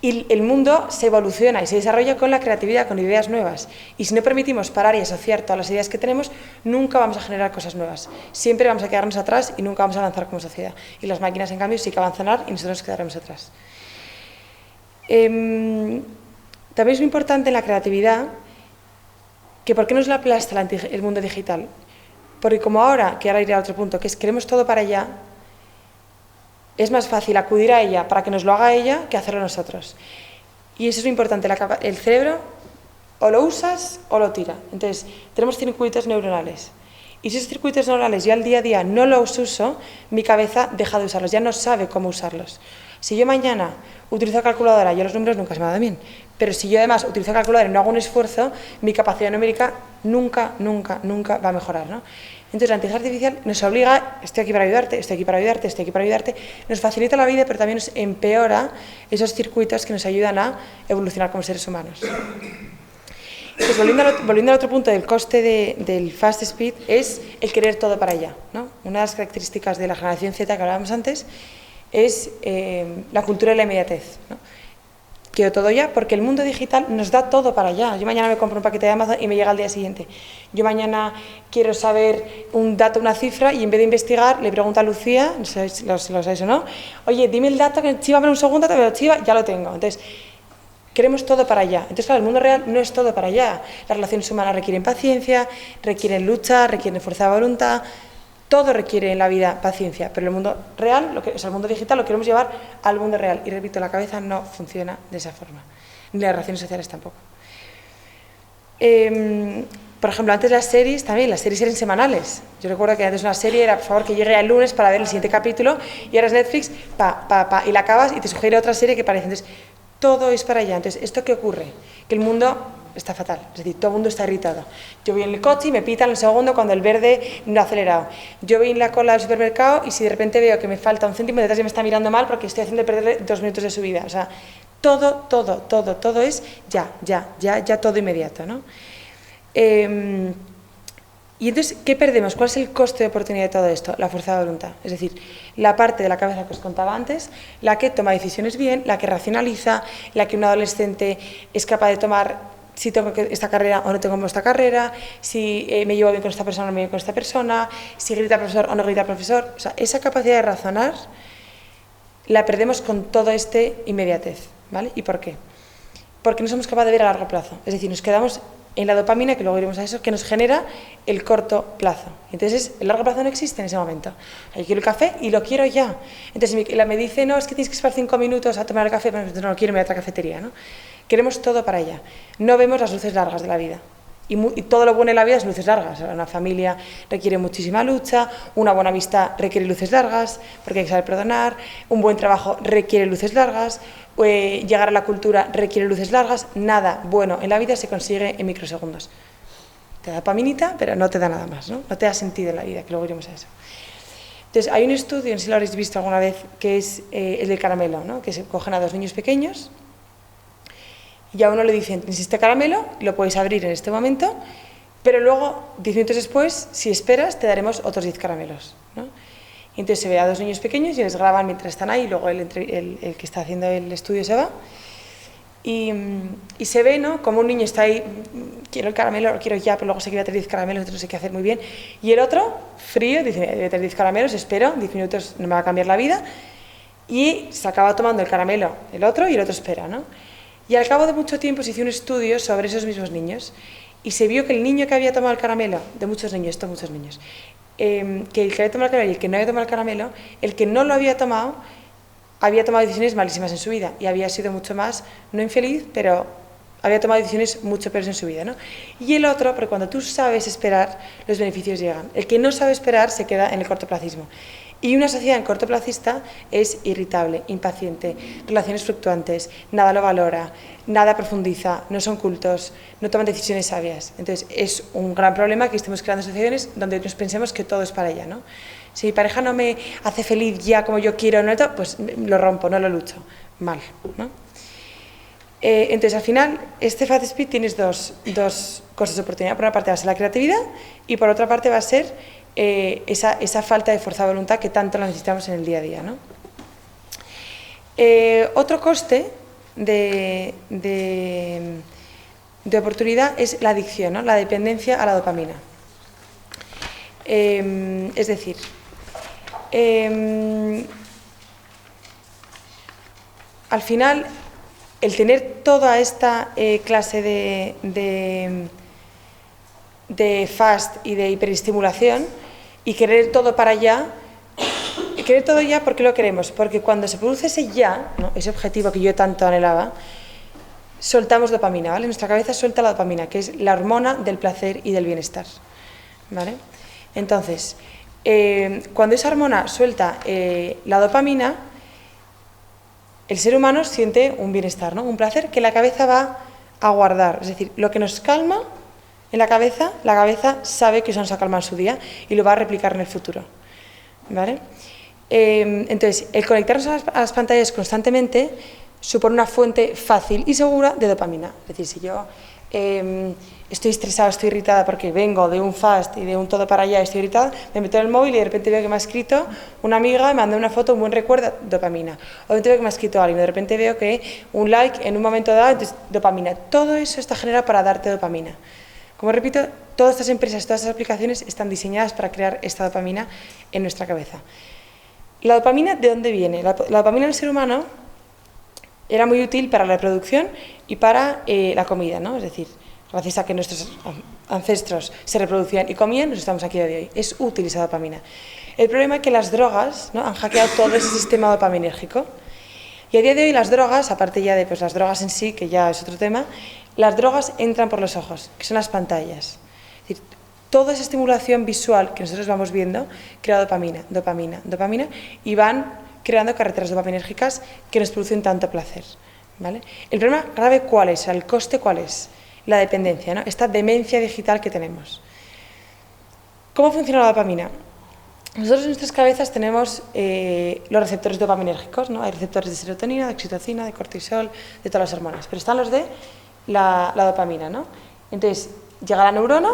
Y el mundo se evoluciona y se desarrolla con la creatividad, con ideas nuevas. Y si no permitimos parar y asociar todas las ideas que tenemos, nunca vamos a generar cosas nuevas. Siempre vamos a quedarnos atrás y nunca vamos a avanzar como sociedad. Y las máquinas, en cambio, sí que avanzarán y nosotros nos quedaremos atrás. También es muy importante en la creatividad que ¿por qué nos la aplasta el mundo digital? Porque como ahora, que ahora iré a otro punto, que es queremos todo para allá, es más fácil acudir a ella para que nos lo haga ella que hacerlo nosotros. Y eso es muy importante, el cerebro o lo usas o lo tira. Entonces, tenemos circuitos neuronales. Y si esos circuitos neuronales yo al día a día no los uso, mi cabeza deja de usarlos, ya no sabe cómo usarlos. Si yo mañana utilizo calculadora, yo los números nunca se me dan bien, pero si yo además utilizo calculadora y no hago un esfuerzo, mi capacidad numérica nunca va a mejorar, ¿no? Entonces la inteligencia artificial nos obliga, estoy aquí para ayudarte, nos facilita la vida, pero también nos empeora esos circuitos que nos ayudan a evolucionar como seres humanos. Pues volviendo al otro punto del coste del fast speed, es el querer todo para allá, ¿no? Una de las características de la generación Z que hablábamos antes es la cultura de la inmediatez, ¿no? Quiero todo ya, porque el mundo digital nos da todo para allá. Yo mañana me compro un paquete de Amazon y me llega al día siguiente. Yo mañana quiero saber un dato, una cifra, y en vez de investigar, le pregunto a Lucía, no sé si lo sabéis o no, oye, dime el dato, que chívame un segundo, te lo chiva, ya lo tengo. Entonces, Queremos todo para allá. Entonces, claro, el mundo real no es todo para allá. Las relaciones humanas requieren paciencia, requieren lucha, requieren fuerza de voluntad. Todo requiere en la vida paciencia, pero el mundo real, el mundo digital, lo queremos llevar al mundo real. Y repito, la cabeza no funciona de esa forma, ni las relaciones sociales tampoco. Por ejemplo, antes las series eran semanales. Yo recuerdo que antes una serie era, por favor, que llegue el lunes para ver el siguiente capítulo, y ahora es Netflix, y la acabas y te sugiere otra serie que parece. Entonces, todo es para allá. Entonces, ¿esto qué ocurre? Que el mundo está fatal, es decir, todo el mundo está irritado. Yo voy en el coche y me pitan el segundo cuando el verde no ha acelerado. Yo voy en la cola del supermercado y si de repente veo que me falta un céntimo, detrás ya me está mirando mal porque estoy haciendo perderle 2 minutos de su vida. O sea, todo es ya, todo inmediato, ¿no? Y entonces, ¿qué perdemos? ¿Cuál es el coste de oportunidad de todo esto? La fuerza de voluntad. Es decir, la parte de la cabeza que os contaba antes, la que toma decisiones bien, la que racionaliza, la que un adolescente es capaz de tomar si tengo esta carrera o no tengo esta carrera, si me llevo bien con esta persona o no me llevo con esta persona, si grita el profesor o no grita el profesor. O sea, esa capacidad de razonar la perdemos con toda esta inmediatez, ¿vale? ¿Y por qué? Porque no somos capaces de ver a largo plazo. Es decir, nos quedamos en la dopamina, que luego iremos a eso, que nos genera el corto plazo. Entonces, el largo plazo no existe en ese momento. Yo quiero el café y lo quiero ya. Entonces, me dice, no, es que tienes que esperar 5 minutos a tomar el café, pero no lo quiero, me voy a otra cafetería, ¿no? Queremos todo para allá. No vemos las luces largas de la vida. Y todo lo bueno en la vida es luces largas. Una familia requiere muchísima lucha, una buena amistad requiere luces largas, porque hay que saber perdonar, un buen trabajo requiere luces largas, llegar a la cultura requiere luces largas. Nada bueno en la vida se consigue en microsegundos. Te da dopaminita, pero no te da nada más, ¿no? No te da sentido en la vida, que luego iremos a eso. Entonces, hay un estudio, no sé si lo habréis visto alguna vez, que es el del caramelo, ¿no? Que se cogen a 2 niños pequeños y a uno le dicen, tienes este caramelo, lo puedes abrir en este momento, pero luego, 10 minutos después, si esperas, te daremos otros 10 caramelos, ¿no? Y entonces se ve a 2 niños pequeños y les graban mientras están ahí, y luego el que está haciendo el estudio se va. Y se ve, ¿no?, como un niño está ahí, quiero el caramelo, lo quiero ya, pero luego se quiere tener 10 caramelos, entonces no sé qué hacer muy bien. Y el otro, frío, dice, debe tener 10 caramelos, espero, 10 minutos no me va a cambiar la vida. Y se acaba tomando el caramelo el otro y el otro espera, ¿no? Y al cabo de mucho tiempo se hizo un estudio sobre esos mismos niños y se vio que el niño que había tomado el caramelo, de muchos niños, que el que había tomado el caramelo y el que no había tomado el caramelo, el que no lo había tomado decisiones malísimas en su vida y había sido mucho más, no infeliz, pero había tomado decisiones mucho peores en su vida, ¿no? Y el otro, porque cuando tú sabes esperar, los beneficios llegan. El que no sabe esperar se queda en el cortoplacismo. Y una sociedad en cortoplacista es irritable, impaciente, relaciones fluctuantes, nada lo valora, nada profundiza, no son cultos, no toman decisiones sabias. Entonces es un gran problema que estemos creando sociedades donde nos pensemos que todo es para ella, ¿no? Si mi pareja no me hace feliz ya como yo quiero, ¿no?, pues lo rompo, no lo lucho. Mal, ¿no? Entonces al final, este Fast Speed tienes dos cosas de oportunidad. Por una parte va a ser la creatividad y por otra parte va a ser esa falta de fuerza de voluntad que tanto la necesitamos en el día a día, ¿no? Otro coste de oportunidad es la adicción, ¿no?, la dependencia a la dopamina. Es decir, al final, el tener toda esta clase de fast y de hiperestimulación y querer todo para allá, querer todo ya, ¿por qué lo queremos? Porque cuando se produce ese ya, ¿no?, ese objetivo que yo tanto anhelaba, soltamos dopamina, ¿vale? Nuestra cabeza suelta la dopamina, que es la hormona del placer y del bienestar, ¿vale? Entonces, cuando esa hormona suelta la dopamina, el ser humano siente un bienestar, ¿no?, un placer que la cabeza va a guardar. Es decir, lo que nos calma en la cabeza sabe que eso nos ha calmado en su día y lo va a replicar en el futuro, ¿vale? Entonces, el conectarnos a las pantallas constantemente supone una fuente fácil y segura de dopamina. Es decir, si yo estoy estresada, estoy irritada porque vengo de un fast y de un todo para allá, estoy irritada, me meto en el móvil y de repente veo que me ha escrito una amiga, me manda una foto, un buen recuerdo, dopamina. O de repente veo que me ha escrito alguien, de repente veo que un like en un momento dado, entonces, dopamina. Todo eso está generado para darte dopamina. Como repito, todas estas empresas, todas estas aplicaciones están diseñadas para crear esta dopamina en nuestra cabeza. ¿La dopamina de dónde viene? La dopamina en el ser humano era muy útil para la reproducción y para la comida, ¿no? Es decir, gracias a que nuestros ancestros se reproducían y comían, nos estamos aquí a día de hoy. Es útil esa dopamina. El problema es que las drogas, ¿no?, han hackeado todo ese sistema dopaminérgico. Y a día de hoy las drogas, aparte ya de pues, las drogas en sí, que ya es otro tema, las drogas entran por los ojos, que son las pantallas. Es decir, toda esa estimulación visual que nosotros vamos viendo crea dopamina, dopamina, dopamina, y van creando carreteras dopaminérgicas que nos producen tanto placer, ¿vale? El problema grave, ¿cuál es? El coste, ¿cuál es? La dependencia, ¿no? Esta demencia digital que tenemos. ¿Cómo funciona la dopamina? Nosotros en nuestras cabezas tenemos los receptores dopaminérgicos, ¿no? Hay receptores de serotonina, de oxitocina, de cortisol, de todas las hormonas, pero están los de la dopamina, ¿no? Entonces, llega la neurona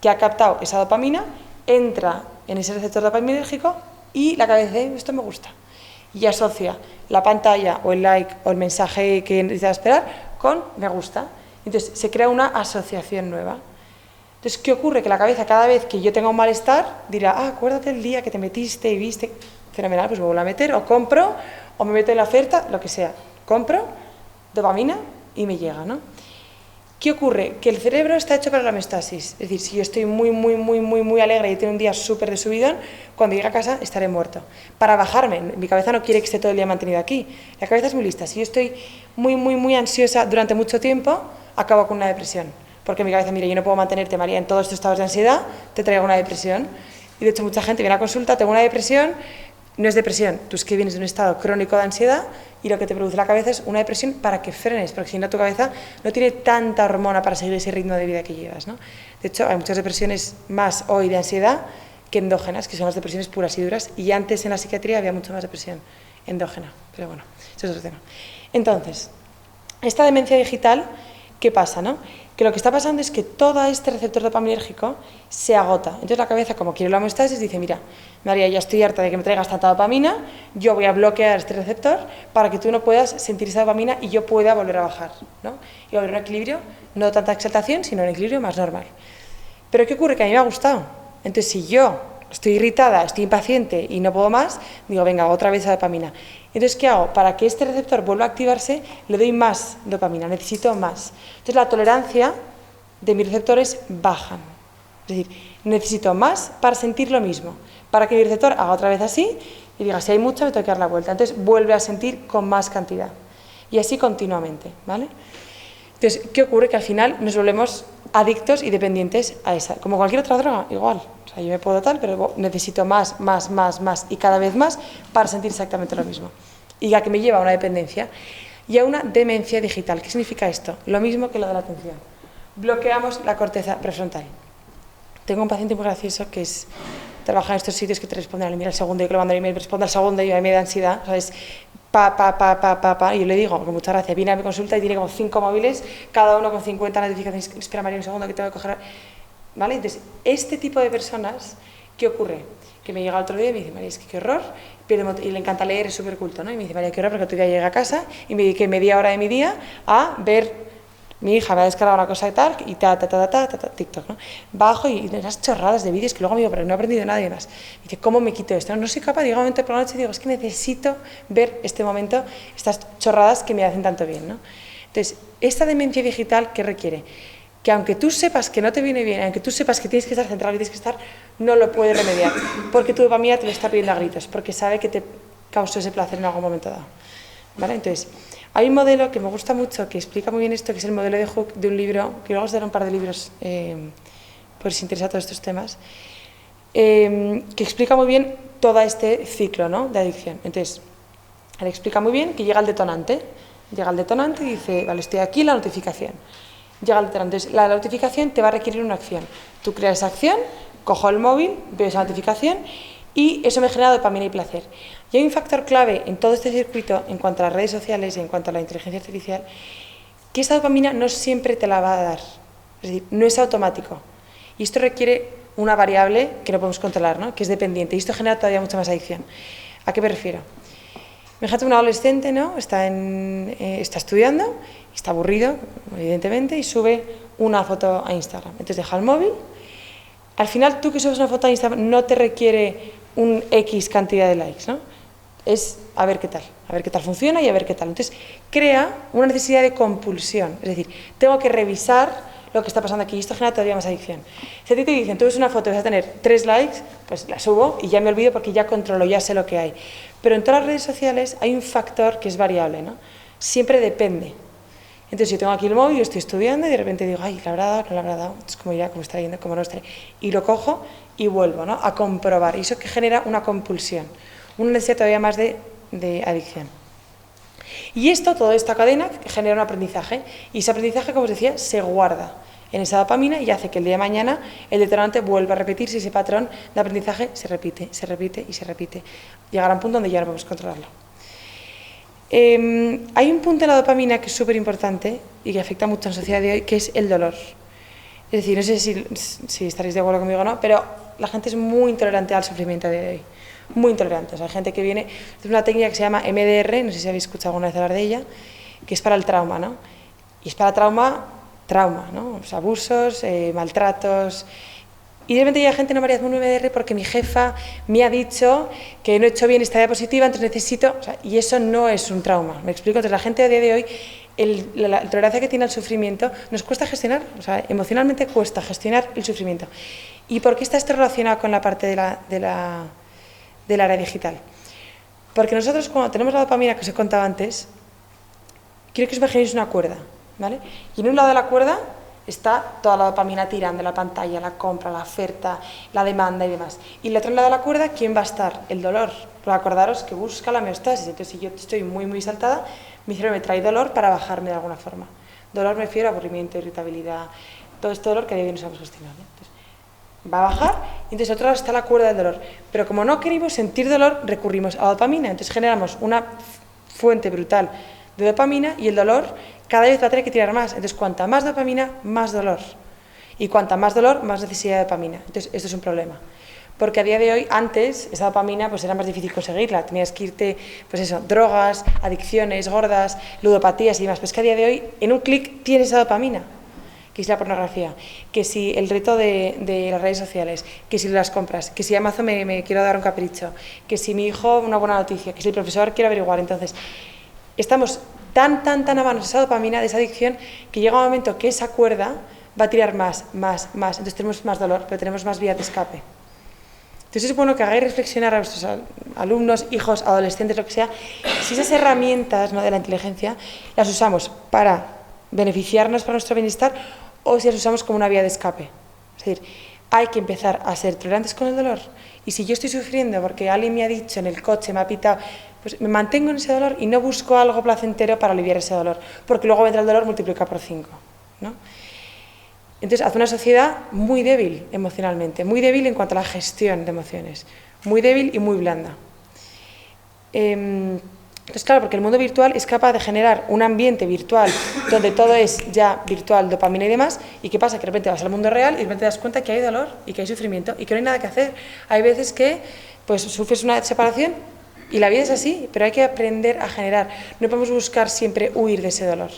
que ha captado esa dopamina, entra en ese receptor dopaminérgico y la cabeza dice, esto me gusta. Y asocia la pantalla o el like o el mensaje que necesita esperar con me gusta. Entonces, se crea una asociación nueva. Entonces, ¿qué ocurre? Que la cabeza, cada vez que yo tenga un malestar, dirá, acuérdate el día que te metiste y viste, fenomenal, pues me vuelvo a meter, o compro, o me meto en la oferta, lo que sea. Compro, dopamina y me llega, ¿no? ¿Qué ocurre? Que el cerebro está hecho para la homeostasis. Es decir, si yo estoy muy alegre y tengo un día súper de subidón, cuando llegue a casa estaré muerto. Para bajarme, mi cabeza no quiere que esté todo el día mantenido aquí. La cabeza es muy lista. Si yo estoy muy ansiosa durante mucho tiempo, acabo con una depresión. Porque mi cabeza, mira, yo no puedo mantenerte, María, en todos estos estados de ansiedad, te traigo una depresión. Y de hecho mucha gente viene a consulta, tengo una depresión, no es depresión, tú es que vienes de un estado crónico de ansiedad y lo que te produce la cabeza es una depresión para que frenes, porque si no tu cabeza no tiene tanta hormona para seguir ese ritmo de vida que llevas, ¿no? De hecho, hay muchas depresiones más hoy de ansiedad que endógenas, que son las depresiones puras y duras, y antes en la psiquiatría había mucho más depresión endógena, pero bueno, eso es otro tema. Entonces, esta demencia digital, ¿qué pasa, no? Que lo que está pasando es que todo este receptor dopaminérgico se agota. Entonces la cabeza, como quiere la homeostasis, dice, mira, María, ya estoy harta de que me traigas tanta dopamina, yo voy a bloquear este receptor para que tú no puedas sentir esa dopamina y yo pueda volver a bajar, ¿no? Y va a haber un equilibrio, no tanta exaltación, sino un equilibrio más normal. Pero ¿qué ocurre? Que a mí me ha gustado. Entonces si yo estoy irritada, estoy impaciente y no puedo más, digo, venga, otra vez esa dopamina. Entonces, ¿qué hago? Para que este receptor vuelva a activarse, le doy más dopamina, necesito más. Entonces, la tolerancia de mis receptores baja. Es decir, necesito más para sentir lo mismo. Para que mi receptor haga otra vez así y diga, si hay mucho, me tengo que dar la vuelta. Entonces, vuelve a sentir con más cantidad. Y así continuamente, ¿vale? Entonces, ¿qué ocurre? Que al final nos volvemos adictos y dependientes a esa. Como cualquier otra droga, igual. O sea, yo me puedo tal, pero necesito más y cada vez más para sentir exactamente lo mismo. Y a que me lleva a una dependencia y a una demencia digital. ¿Qué significa esto? Lo mismo que lo de la atención. Bloqueamos la corteza prefrontal. Tengo un paciente muy gracioso que trabaja en estos sitios que te responden al email al segundo y que le mando el email, responde al segundo y a mí me da ansiedad, ¿sabes? Y yo le digo, con mucha gracia, viene a mi consulta y tiene como 5 móviles, cada uno con 50 notificaciones, espera María un segundo que tengo que coger, ¿vale? Entonces, este tipo de personas, ¿qué ocurre? Que me llega el otro día y me dice, María, es que qué horror, y le encanta leer, es súper culto, ¿no? Y me dice, María, qué horror, porque otro día llegué a casa y me dediqué media hora de mi día a ver, mi hija me ha descargado una cosa y tal, y TikTok, ¿no? Bajo y unas chorradas de vídeos que luego me digo, pero no he aprendido nada y demás. Y dice, ¿cómo me quito esto? No soy capaz, digo un momento por la noche y digo, es que necesito ver este momento, estas chorradas que me hacen tanto bien, ¿no? Entonces, esta demencia digital, ¿qué requiere? Que aunque tú sepas que no te viene bien, aunque tú sepas que tienes que estar centrado, que tienes que estar, no lo puedes remediar, porque tu dopamina te lo está pidiendo a gritos, porque sabe que te causó ese placer en algún momento dado, ¿vale? Entonces, hay un modelo que me gusta mucho, que explica muy bien esto, que es el modelo de Hook, de un libro, que luego os daré un par de libros, por si os interesa todos estos temas, que explica muy bien todo este ciclo, ¿no?, de adicción. Entonces, él explica muy bien que llega el detonante y dice, vale, estoy aquí, la notificación. Llega el detonante. Entonces, la notificación te va a requerir una acción. Tú creas esa acción, cojo el móvil, veo esa notificación y eso me genera dopamina y placer. Y hay un factor clave en todo este circuito, en cuanto a las redes sociales y en cuanto a la inteligencia artificial, que esta dopamina no siempre te la va a dar. Es decir, no es automático. Y esto requiere una variable que no podemos controlar, ¿no?, que es dependiente. Y esto genera todavía mucha más adicción. ¿A qué me refiero? Imagínate un adolescente, ¿no?, está estudiando, está aburrido, evidentemente, y sube una foto a Instagram. Entonces deja el móvil. Al final, tú que subes una foto a Instagram no te requiere un X cantidad de likes, ¿no? es a ver qué tal funciona y a ver qué tal. Entonces, crea una necesidad de compulsión, es decir, tengo que revisar lo que está pasando aquí y esto genera todavía más adicción. Si a ti te dicen, tú ves una foto y vas a tener 3 likes, pues la subo y ya me olvido porque ya controlo, ya sé lo que hay. Pero en todas las redes sociales hay un factor que es variable, ¿no? Siempre depende. Entonces yo tengo aquí el móvil, yo estoy estudiando y de repente digo, ay, ¿la habrá dado? ¿No la habrá dado? Entonces, ¿cómo irá? ¿Cómo está yendo? ¿Cómo no estaré? Y lo cojo y vuelvo, ¿no? A comprobar. Y eso que genera una compulsión, una necesidad todavía más de adicción. Y esto, toda esta cadena, genera un aprendizaje. Y ese aprendizaje, como os decía, se guarda en esa dopamina y hace que el día de mañana el detonante vuelva a repetirse y ese patrón de aprendizaje se repite y se repite. Llegará a un punto donde ya no podemos controlarlo. Hay un punto en la dopamina que es súper importante y que afecta mucho en la sociedad de hoy, que es el dolor. Es decir, no sé si estaréis de acuerdo conmigo o no, pero la gente es muy intolerante al sufrimiento de hoy. Muy intolerante. O sea, hay gente que viene... Es una técnica que se llama MDR, no sé si habéis escuchado alguna vez hablar de ella, que es para el trauma, ¿no? Y es para trauma, ¿no? O sea, abusos, maltratos... Y de repente llega gente, no, María, hazme un MDR porque mi jefa me ha dicho que no he hecho bien esta diapositiva, entonces necesito... O sea, y eso no es un trauma, ¿me explico? Entonces la gente a día de hoy, la tolerancia que tiene al sufrimiento, nos cuesta gestionar, o sea, emocionalmente cuesta gestionar el sufrimiento. ¿Y por qué está esto relacionado con la parte del área digital? Porque nosotros cuando tenemos la dopamina que os he contado antes, quiero que os imaginéis una cuerda, ¿vale? Y en un lado de la cuerda está toda la dopamina tirando, la pantalla, la compra, la oferta, la demanda y demás. Y en el otro lado de la cuerda, ¿quién va a estar? El dolor. Pero acordaros que busca la homeostasis. Entonces, si yo estoy muy saltada, mi cerebro me trae dolor para bajarme de alguna forma. Dolor me refiero a aburrimiento, irritabilidad, todo este dolor que de hoy no sabemos gestionar, ¿no? Entonces, va a bajar y entonces otro lado está la cuerda del dolor. Pero como no queremos sentir dolor, recurrimos a dopamina. Entonces generamos una fuente brutal de dopamina y el dolor cada vez va a tener que tirar más. Entonces, cuanta más dopamina, más dolor. Y cuanta más dolor, más necesidad de dopamina. Entonces, esto es un problema. Porque a día de hoy, antes, esa dopamina pues era más difícil conseguirla. Tenías que irte, pues eso, drogas, adicciones gordas, ludopatías y demás. Pues que a día de hoy, en un clic, tienes esa dopamina. Que si la pornografía, que si el reto de las redes sociales, que si las compras, que si Amazon me quiero dar un capricho, que si mi hijo una buena noticia, que si el profesor quiere averiguar. Entonces, estamos tan a manos de esa dopamina, de esa adicción, que llega un momento que esa cuerda va a tirar más. Entonces tenemos más dolor, pero tenemos más vías de escape. Entonces es bueno que hagáis reflexionar a vuestros alumnos, hijos, adolescentes, lo que sea, si esas herramientas, ¿no?, de la inteligencia las usamos para beneficiarnos para nuestro bienestar o si las usamos como una vía de escape. Es decir, hay que empezar a ser tolerantes con el dolor. Y si yo estoy sufriendo porque alguien me ha dicho en el coche, me ha pitado, pues me mantengo en ese dolor y no busco algo placentero para aliviar ese dolor, porque luego vendrá el dolor multiplicado por 5, ¿no? Entonces hace una sociedad muy débil emocionalmente, muy débil en cuanto a la gestión de emociones, muy débil y muy blanda. Entonces, claro, porque el mundo virtual es capaz de generar un ambiente virtual donde todo es ya virtual, dopamina y demás, y ¿qué pasa? Que de repente vas al mundo real y de repente te das cuenta que hay dolor y que hay sufrimiento y que no hay nada que hacer. Hay veces que pues sufres una separación y la vida es así, pero hay que aprender a generar. No podemos buscar siempre huir de ese dolor.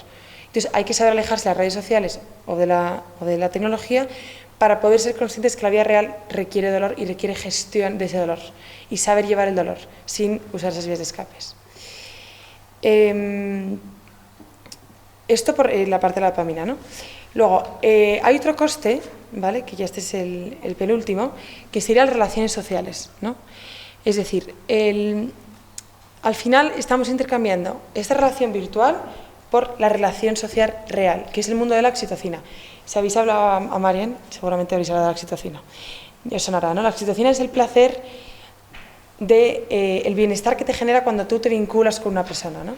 Entonces hay que saber alejarse de las redes sociales o de la tecnología para poder ser conscientes que la vida real requiere dolor y requiere gestión de ese dolor y saber llevar el dolor sin usar esas vías de escapes. Esto por la parte de la dopamina, ¿no? Luego, hay otro coste, ¿vale?, que ya este es el penúltimo, que serían las relaciones sociales, ¿no? Es decir, al final estamos intercambiando esta relación virtual por la relación social real, que es el mundo de la oxitocina. Si habéis hablado a Marian, seguramente habréis hablado de la oxitocina. Ya os sonará, ¿no? La oxitocina es el placer el bienestar que te genera cuando tú te vinculas con una persona, ¿no?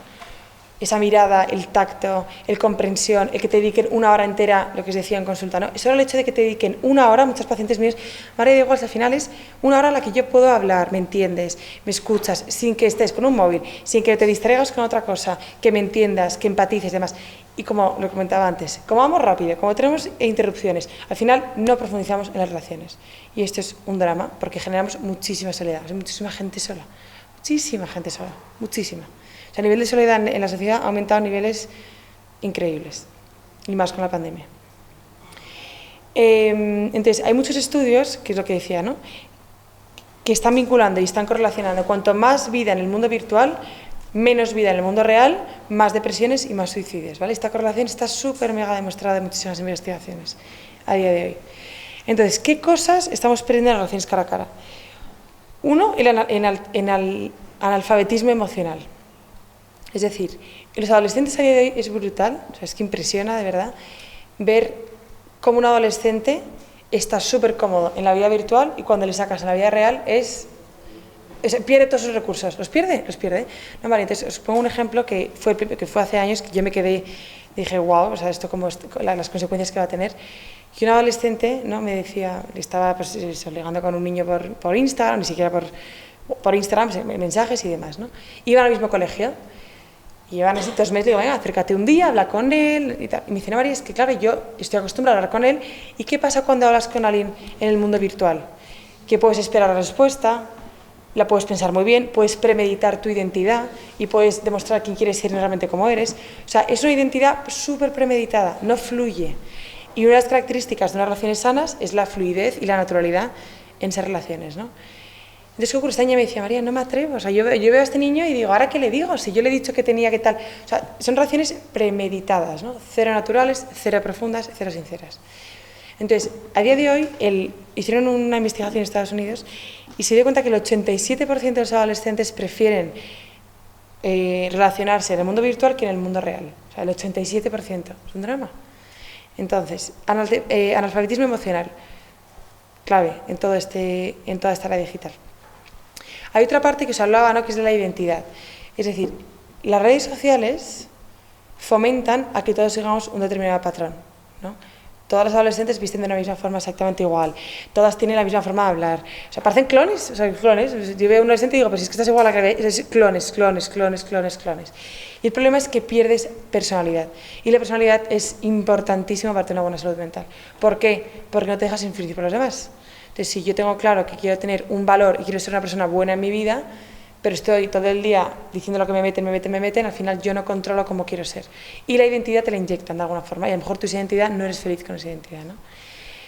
Esa mirada, el tacto, el comprensión, el que te dediquen una hora entera, lo que os decía en consulta, ¿no? Solo el hecho de que te dediquen una hora, muchos pacientes míos, María, da igual, al final es una hora a la que yo puedo hablar, me entiendes, me escuchas, sin que estés con un móvil, sin que te distraigas con otra cosa, que me entiendas, que empatices y demás. Y como lo comentaba antes, como vamos rápido, como tenemos interrupciones, al final no profundizamos en las relaciones. Y esto es un drama porque generamos muchísima soledad, hay muchísima gente sola, muchísima. O sea, el nivel de soledad en la sociedad ha aumentado a niveles increíbles, y más con la pandemia. Entonces, hay muchos estudios, que es lo que decía, ¿no?, que están vinculando y están correlacionando. Cuanto más vida en el mundo virtual, menos vida en el mundo real, más depresiones y más suicidios, ¿vale? Esta correlación está súper mega demostrada en muchísimas investigaciones a día de hoy. Entonces, ¿qué cosas estamos perdiendo en las relaciones cara a cara? Uno, el analfabetismo emocional. Es decir, en los adolescentes a día de hoy es brutal, o sea, es que impresiona de verdad ver cómo un adolescente está súper cómodo en la vida virtual y cuando le sacas en la vida real pierde todos sus recursos. ¿Los pierde? Los pierde. No, vale, entonces os pongo un ejemplo que fue hace años, que yo me quedé, dije, wow, o sea, esto como las consecuencias que va a tener. Y un adolescente, ¿no?, me decía, estaba pues, ligando con un niño por Instagram, ni siquiera por Instagram, mensajes y demás, ¿no? Iban al mismo colegio, y llevan así 2 meses, digo, venga, acércate un día, habla con él y tal. Y me dice, no, María, es que claro, yo estoy acostumbrada a hablar con él, ¿y qué pasa cuando hablas con alguien en el mundo virtual? Que puedes esperar la respuesta, la puedes pensar muy bien, puedes premeditar tu identidad y puedes demostrar quién quieres ser realmente como eres. O sea, es una identidad súper premeditada, no fluye. Y una de las características de unas relaciones sanas es la fluidez y la naturalidad en esas relaciones, ¿no? Entonces, ¿qué ocurre? Esta niña me decía, María, no me atrevo. O sea, yo veo a este niño y digo, ¿ahora qué le digo? Si yo le he dicho que tenía que tal... O sea, son relaciones premeditadas, ¿no? Cero naturales, cero profundas, cero sinceras. Entonces, a día de hoy, hicieron una investigación en Estados Unidos y se dio cuenta que el 87% de los adolescentes prefieren relacionarse en el mundo virtual que en el mundo real. O sea, el 87%. Es un drama. Entonces, analfabetismo emocional, clave en toda esta área digital. Hay otra parte que os hablaba, ¿no?, que es de la identidad. Es decir, las redes sociales fomentan a que todos sigamos un determinado patrón, ¿no? Todas las adolescentes visten de una misma forma exactamente igual, todas tienen la misma forma de hablar. O sea, parecen clones, o sea, clones. Yo veo a un adolescente y digo, pues es que estás igual a la que ves, clones. Y el problema es que pierdes personalidad. Y la personalidad es importantísima para tener una buena salud mental. ¿Por qué? Porque no te dejas influir por los demás. Entonces, si yo tengo claro que quiero tener un valor y quiero ser una persona buena en mi vida, pero estoy todo el día diciendo lo que me meten, al final yo no controlo cómo quiero ser. Y la identidad te la inyectan de alguna forma, y a lo mejor tu identidad no eres feliz con esa identidad, ¿no?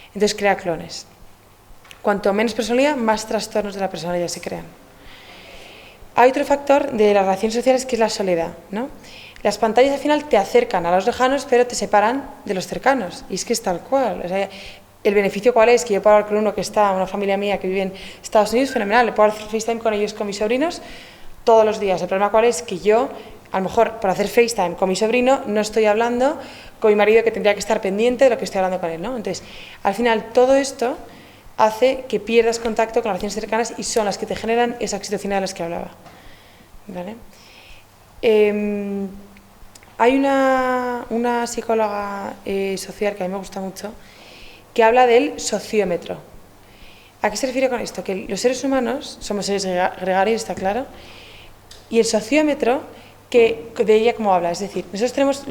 Entonces crea clones. Cuanto menos personalidad, más trastornos de la personalidad se crean. Hay otro factor de las relaciones sociales que es la soledad, ¿no? Las pantallas al final te acercan a los lejanos, pero te separan de los cercanos, y es que es tal cual. O sea, el beneficio cuál es, que yo puedo hablar con uno que está, una familia mía que vive en Estados Unidos, fenomenal, le puedo hacer FaceTime con ellos, con mis sobrinos, todos los días. El problema cuál es, que yo, a lo mejor, por hacer FaceTime con mi sobrino, no estoy hablando con mi marido, que tendría que estar pendiente de lo que estoy hablando con él, ¿no? Entonces, al final, todo esto hace que pierdas contacto con las relaciones cercanas y son las que te generan esa oxitocina de las que hablaba, ¿vale? Hay una psicóloga social que a mí me gusta mucho, que habla del sociómetro. ¿A qué se refiere con esto? Que los seres humanos somos seres gregarios, está claro, y el sociómetro, que de ella cómo habla, es decir, los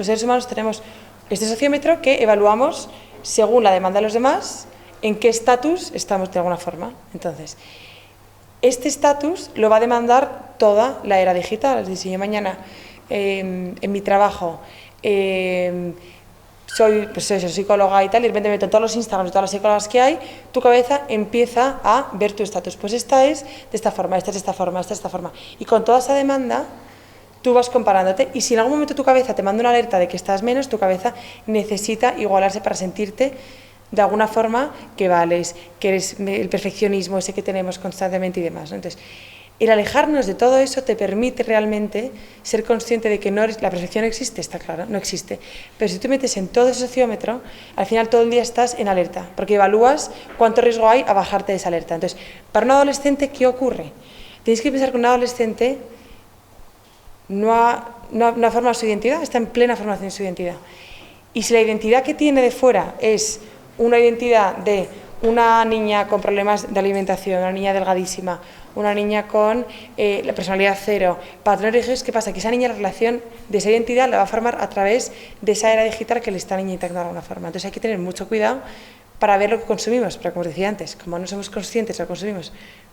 seres humanos tenemos este sociómetro que evaluamos según la demanda de los demás, en qué estatus estamos de alguna forma. Entonces, este estatus lo va a demandar toda la era digital. Es decir, si yo mañana en mi trabajo soy psicóloga y tal, y de repente me meto en todos los Instagrams de todas las psicólogas que hay, tu cabeza empieza a ver tu estatus. Pues esta es de esta forma, esta es de esta forma, esta es de esta forma. Y con toda esa demanda, tú vas comparándote. Y si en algún momento tu cabeza te manda una alerta de que estás menos, tu cabeza necesita igualarse para sentirte de alguna forma que vales, que eres el perfeccionismo ese que tenemos constantemente y demás, ¿no? Entonces, el alejarnos de todo eso te permite realmente ser consciente de que la perfección no existe, está claro, no existe. Pero si tú metes en todo ese sociómetro, al final todo el día estás en alerta, porque evalúas cuánto riesgo hay a bajarte de esa alerta. Entonces, para un adolescente, ¿qué ocurre? Tienes que pensar que un adolescente no ha formado su identidad, está en plena formación de su identidad. Y si la identidad que tiene de fuera es una identidad de una niña con problemas de alimentación, una niña delgadísima, una niña con la personalidad cero, patrones rígidos, ¿qué pasa? Que esa niña, la relación de esa identidad la va a formar a través de esa era digital que le están inyectando de alguna forma. Entonces hay que tener mucho cuidado para ver lo que consumimos, pero como os decía antes, como no somos conscientes de lo que consumimos,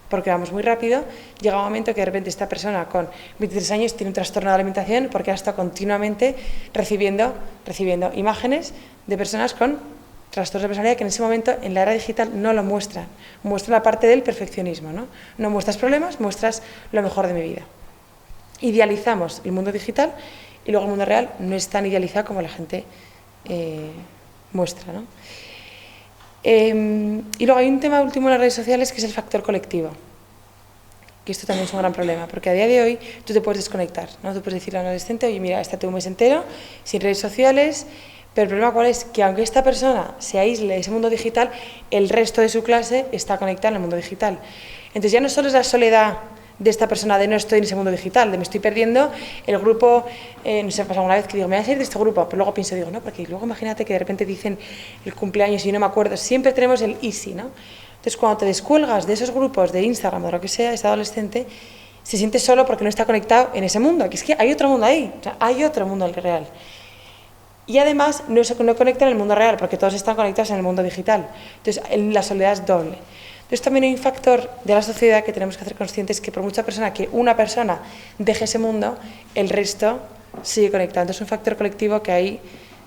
porque vamos muy rápido, llega un momento que de repente esta persona con 23 años tiene un trastorno de alimentación porque ha estado continuamente recibiendo imágenes de personas con trastornos de personalidad que en ese momento en la era digital no lo muestran. Muestran la parte del perfeccionismo, ¿no? No muestras problemas, muestras lo mejor de mi vida. Idealizamos el mundo digital y luego el mundo real no es tan idealizado como la gente muestra, ¿no? Y luego hay un tema último en las redes sociales que es el factor colectivo, que esto también es un gran problema, porque a día de hoy tú te puedes desconectar, ¿no? Tú puedes decirle a un adolescente, oye, mira, estate un mes entero sin redes sociales, pero el problema cuál es, que aunque esta persona se aísle de ese mundo digital, el resto de su clase está conectada en el mundo digital. Entonces ya no solo es la soledad de esta persona de no estoy en ese mundo digital, de me estoy perdiendo el grupo, no sé, pasa alguna vez que digo, me voy a salir de este grupo, pero luego pienso, digo, no, porque luego imagínate que de repente dicen el cumpleaños y no me acuerdo, siempre tenemos el easy, ¿no? Entonces cuando te descuelgas de esos grupos de Instagram o de lo que sea, ese adolescente se siente solo porque no está conectado en ese mundo, que es que hay otro mundo ahí, o sea, hay otro mundo real. Y además no conecta en el mundo real, porque todos están conectados en el mundo digital. Entonces la soledad es doble. Entonces también hay un factor de la sociedad que tenemos que hacer conscientes, que por mucha persona, que una persona deje ese mundo, el resto sigue conectado. Entonces es un factor colectivo que ahí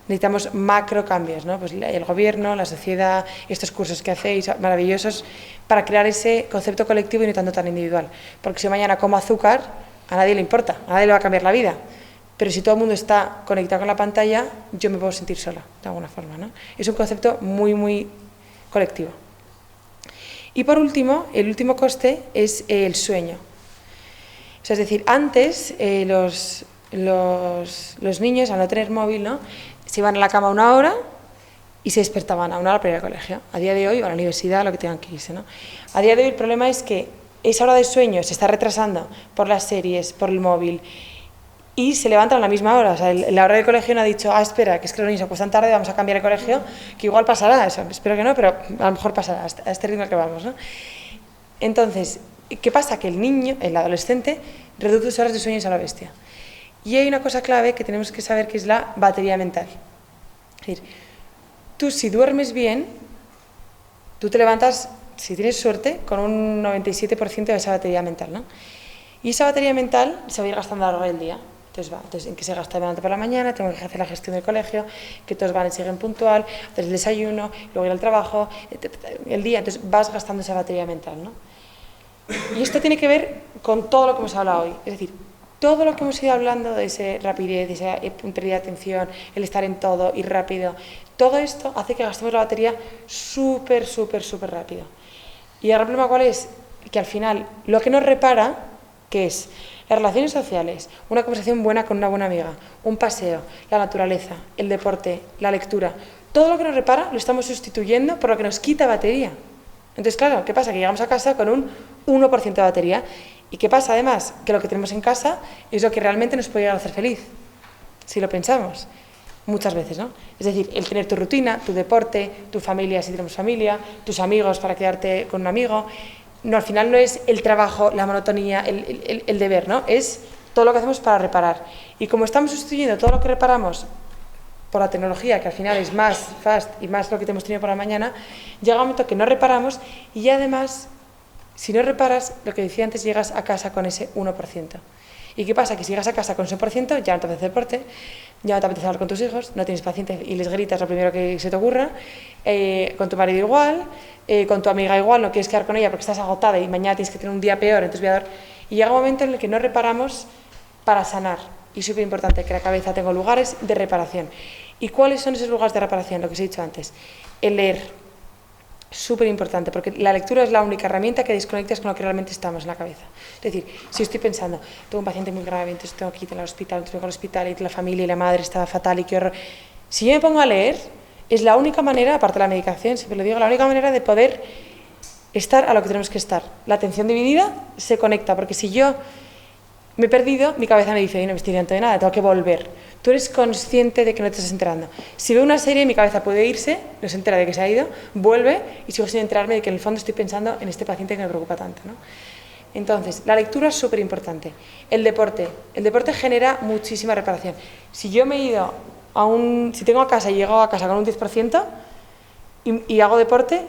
necesitamos macro cambios, ¿no? Pues el gobierno, la sociedad, estos cursos que hacéis maravillosos para crear ese concepto colectivo y no tanto tan individual. Porque si mañana como azúcar, a nadie le importa, a nadie le va a cambiar la vida. Pero si todo el mundo está conectado con la pantalla, yo me puedo sentir sola, de alguna forma, ¿no? Es un concepto muy, muy colectivo. Y por último, el último coste es el sueño. O sea, es decir, antes los niños, al no tener móvil, ¿no?, se iban a la cama 1 hora y se despertaban a 1 hora para ir al colegio. A día de hoy, o a la universidad, lo que tengan que irse, ¿no? A día de hoy el problema es que esa hora de sueño se está retrasando por las series, por el móvil, y se levantan a la misma hora. O sea, la hora del colegio no ha dicho, espera, que es que los niños se acuestan tarde, vamos a cambiar el colegio, que igual pasará, eso, espero que no, pero a lo mejor pasará a este ritmo que vamos, ¿no? Entonces, ¿qué pasa? Que el niño, el adolescente, reduce sus horas de sueño a la bestia. Y hay una cosa clave que tenemos que saber, que es la batería mental. Es decir, tú si duermes bien, tú te levantas, si tienes suerte, con un 97% de esa batería mental, ¿no? Y esa batería mental se va a ir gastando a lo largo del día. Entonces, ¿en qué se gasta? Durante por la mañana, tengo que hacer la gestión del colegio, que todos van y siguen puntual, hacer el desayuno, luego ir al trabajo, el día. Entonces vas gastando esa batería mental, ¿no? Y esto tiene que ver con todo lo que hemos hablado hoy. Es decir, todo lo que hemos ido hablando de esa rapidez, de esa pérdida de atención, el estar en todo, ir rápido, todo esto hace que gastemos la batería súper rápido. Y el problema ¿cuál es? Que al final lo que nos repara, ¿qué es? Las relaciones sociales, una conversación buena con una buena amiga, un paseo, la naturaleza, el deporte, la lectura. Todo lo que nos repara lo estamos sustituyendo por lo que nos quita batería. Entonces, claro, ¿qué pasa? Que llegamos a casa con un 1% de batería. ¿Y qué pasa además? Que lo que tenemos en casa es lo que realmente nos puede llegar a hacer feliz, si lo pensamos, muchas veces, ¿no? Es decir, el tener tu rutina, tu deporte, tu familia si tenemos familia, tus amigos para quedarte con un amigo. No, al final no es el trabajo, la monotonía, el deber, ¿no? Es todo lo que hacemos para reparar. Y como estamos sustituyendo todo lo que reparamos por la tecnología, que al final es más fast y más lo que hemos tenido por la mañana, llega un momento que no reparamos y además, si no reparas, lo que decía antes, llegas a casa con ese 1%. ¿Y qué pasa? Que si llegas a casa con ese 1%, ya no te apetece deporte, ya no te apetece hablar con tus hijos, no tienes paciencia y les gritas lo primero que se te ocurra, con tu marido igual, con tu amiga igual, no quieres quedar con ella porque estás agotada y mañana tienes que tener un día peor, entonces voy a dar... Y llega un momento en el que no reparamos para sanar. Y es súper importante que la cabeza tenga lugares de reparación. ¿Y cuáles son esos lugares de reparación? Lo que os he dicho antes. El leer. Súper importante, porque la lectura es la única herramienta que desconectas con lo que realmente estamos en la cabeza. Es decir, si estoy pensando, tengo un paciente muy grave, entonces tengo que ir al hospital, entonces vengo al hospital y la familia y la madre está fatal y qué horror. Si yo me pongo a leer, es la única manera, aparte de la medicación, siempre lo digo, la única manera de poder estar a lo que tenemos que estar. La atención dividida se conecta, porque si yo me he perdido, mi cabeza me dice, no me estoy enterando de nada, tengo que volver. Tú eres consciente de que no te estás enterando. Si veo una serie, mi cabeza puede irse, no se entera de que se ha ido, vuelve y sigo sin enterarme de que en el fondo estoy pensando en este paciente que me preocupa tanto, ¿no? Entonces, la lectura es súper importante. El deporte genera muchísima reparación. Si yo me he ido si tengo a casa y llego a casa con un 10% y hago deporte,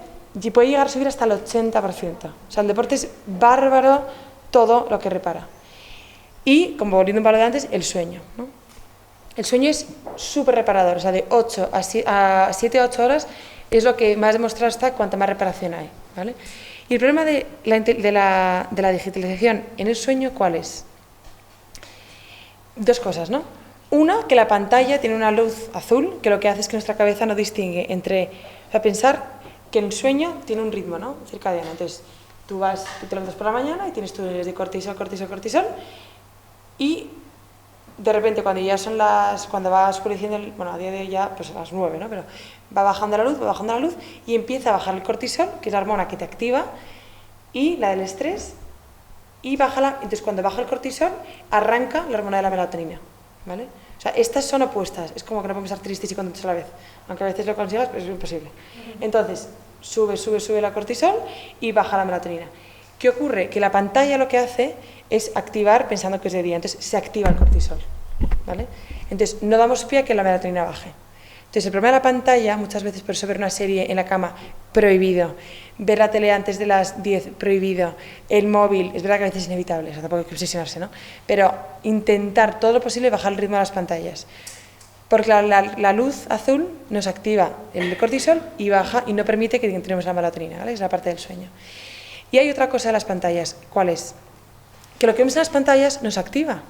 puede llegar a subir hasta el 80%. O sea, el deporte es bárbaro todo lo que repara. Y, como volviendo un palo de antes, el sueño, ¿no? El sueño es súper reparador, o sea, de 7 a 8 horas es lo que más demostrado está cuanta más reparación hay, ¿vale? Y el problema de la digitalización en el sueño, ¿cuál es? Dos cosas, ¿no? Una, que la pantalla tiene una luz azul, que lo que hace es que nuestra cabeza no distingue entre... O sea, pensar que el sueño tiene un ritmo, ¿no? Circadiano. Entonces, tú te levantas por la mañana y tienes tus niveles de cortisol, y de repente cuando va oscureciendo, bueno, a día de hoy ya pues a las 9, ¿no? Pero va bajando la luz y empieza a bajar el cortisol, que es la hormona que te activa, y la del estrés, y entonces cuando baja el cortisol, arranca la hormona de la melatonina, ¿vale? O sea, estas son opuestas, es como que no podemos estar tristes y contentos a la vez, aunque a veces lo consigas, pero es imposible. Entonces, sube la cortisol y baja la melatonina. ¿Qué ocurre? Que la pantalla lo que hace es activar, pensando que es de día, entonces se activa el cortisol, ¿vale? Entonces no damos pie a que la melatonina baje. Entonces el problema de la pantalla, muchas veces por eso ver una serie en la cama, prohibido, ver la tele antes de las 10, prohibido, el móvil, es verdad que a veces es inevitable, o sea, tampoco hay que obsesionarse, ¿no? Pero intentar todo lo posible bajar el ritmo de las pantallas. Porque la luz azul nos activa el cortisol y baja y no permite que entremos la melatonina, ¿vale? Es la parte del sueño. Y hay otra cosa de las pantallas, ¿cuál es? Que lo que vemos en las pantallas nos activa.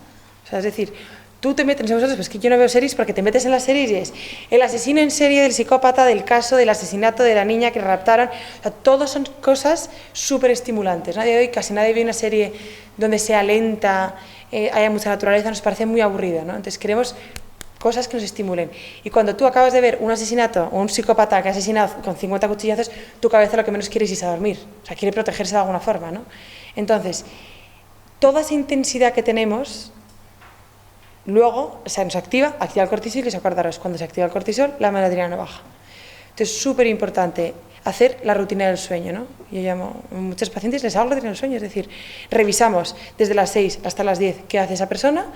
O sea, es decir, tú te metes, no sé vosotros, pero es que yo no veo series porque te metes en las series y es el asesino en serie del psicópata, del caso, del asesinato de la niña que raptaron. O sea, todas son cosas súper estimulantes. Casi nadie ve una serie donde sea lenta, haya mucha naturaleza, nos parece muy aburrida, ¿no? Entonces queremos cosas que nos estimulen. Y cuando tú acabas de ver un asesinato o un psicópata que ha asesinado con 50 cuchillazos, tu cabeza lo que menos quiere es irse a dormir. O sea, quiere protegerse de alguna forma, ¿no? Entonces, toda esa intensidad que tenemos, luego, o sea, nos activa el cortisol, y acordaros, cuando se activa el cortisol, la melatonina no baja. Entonces, es súper importante hacer la rutina del sueño, ¿no? Yo llamo a muchos pacientes, les hago la rutina del sueño, es decir, revisamos desde las 6 hasta las 10 qué hace esa persona.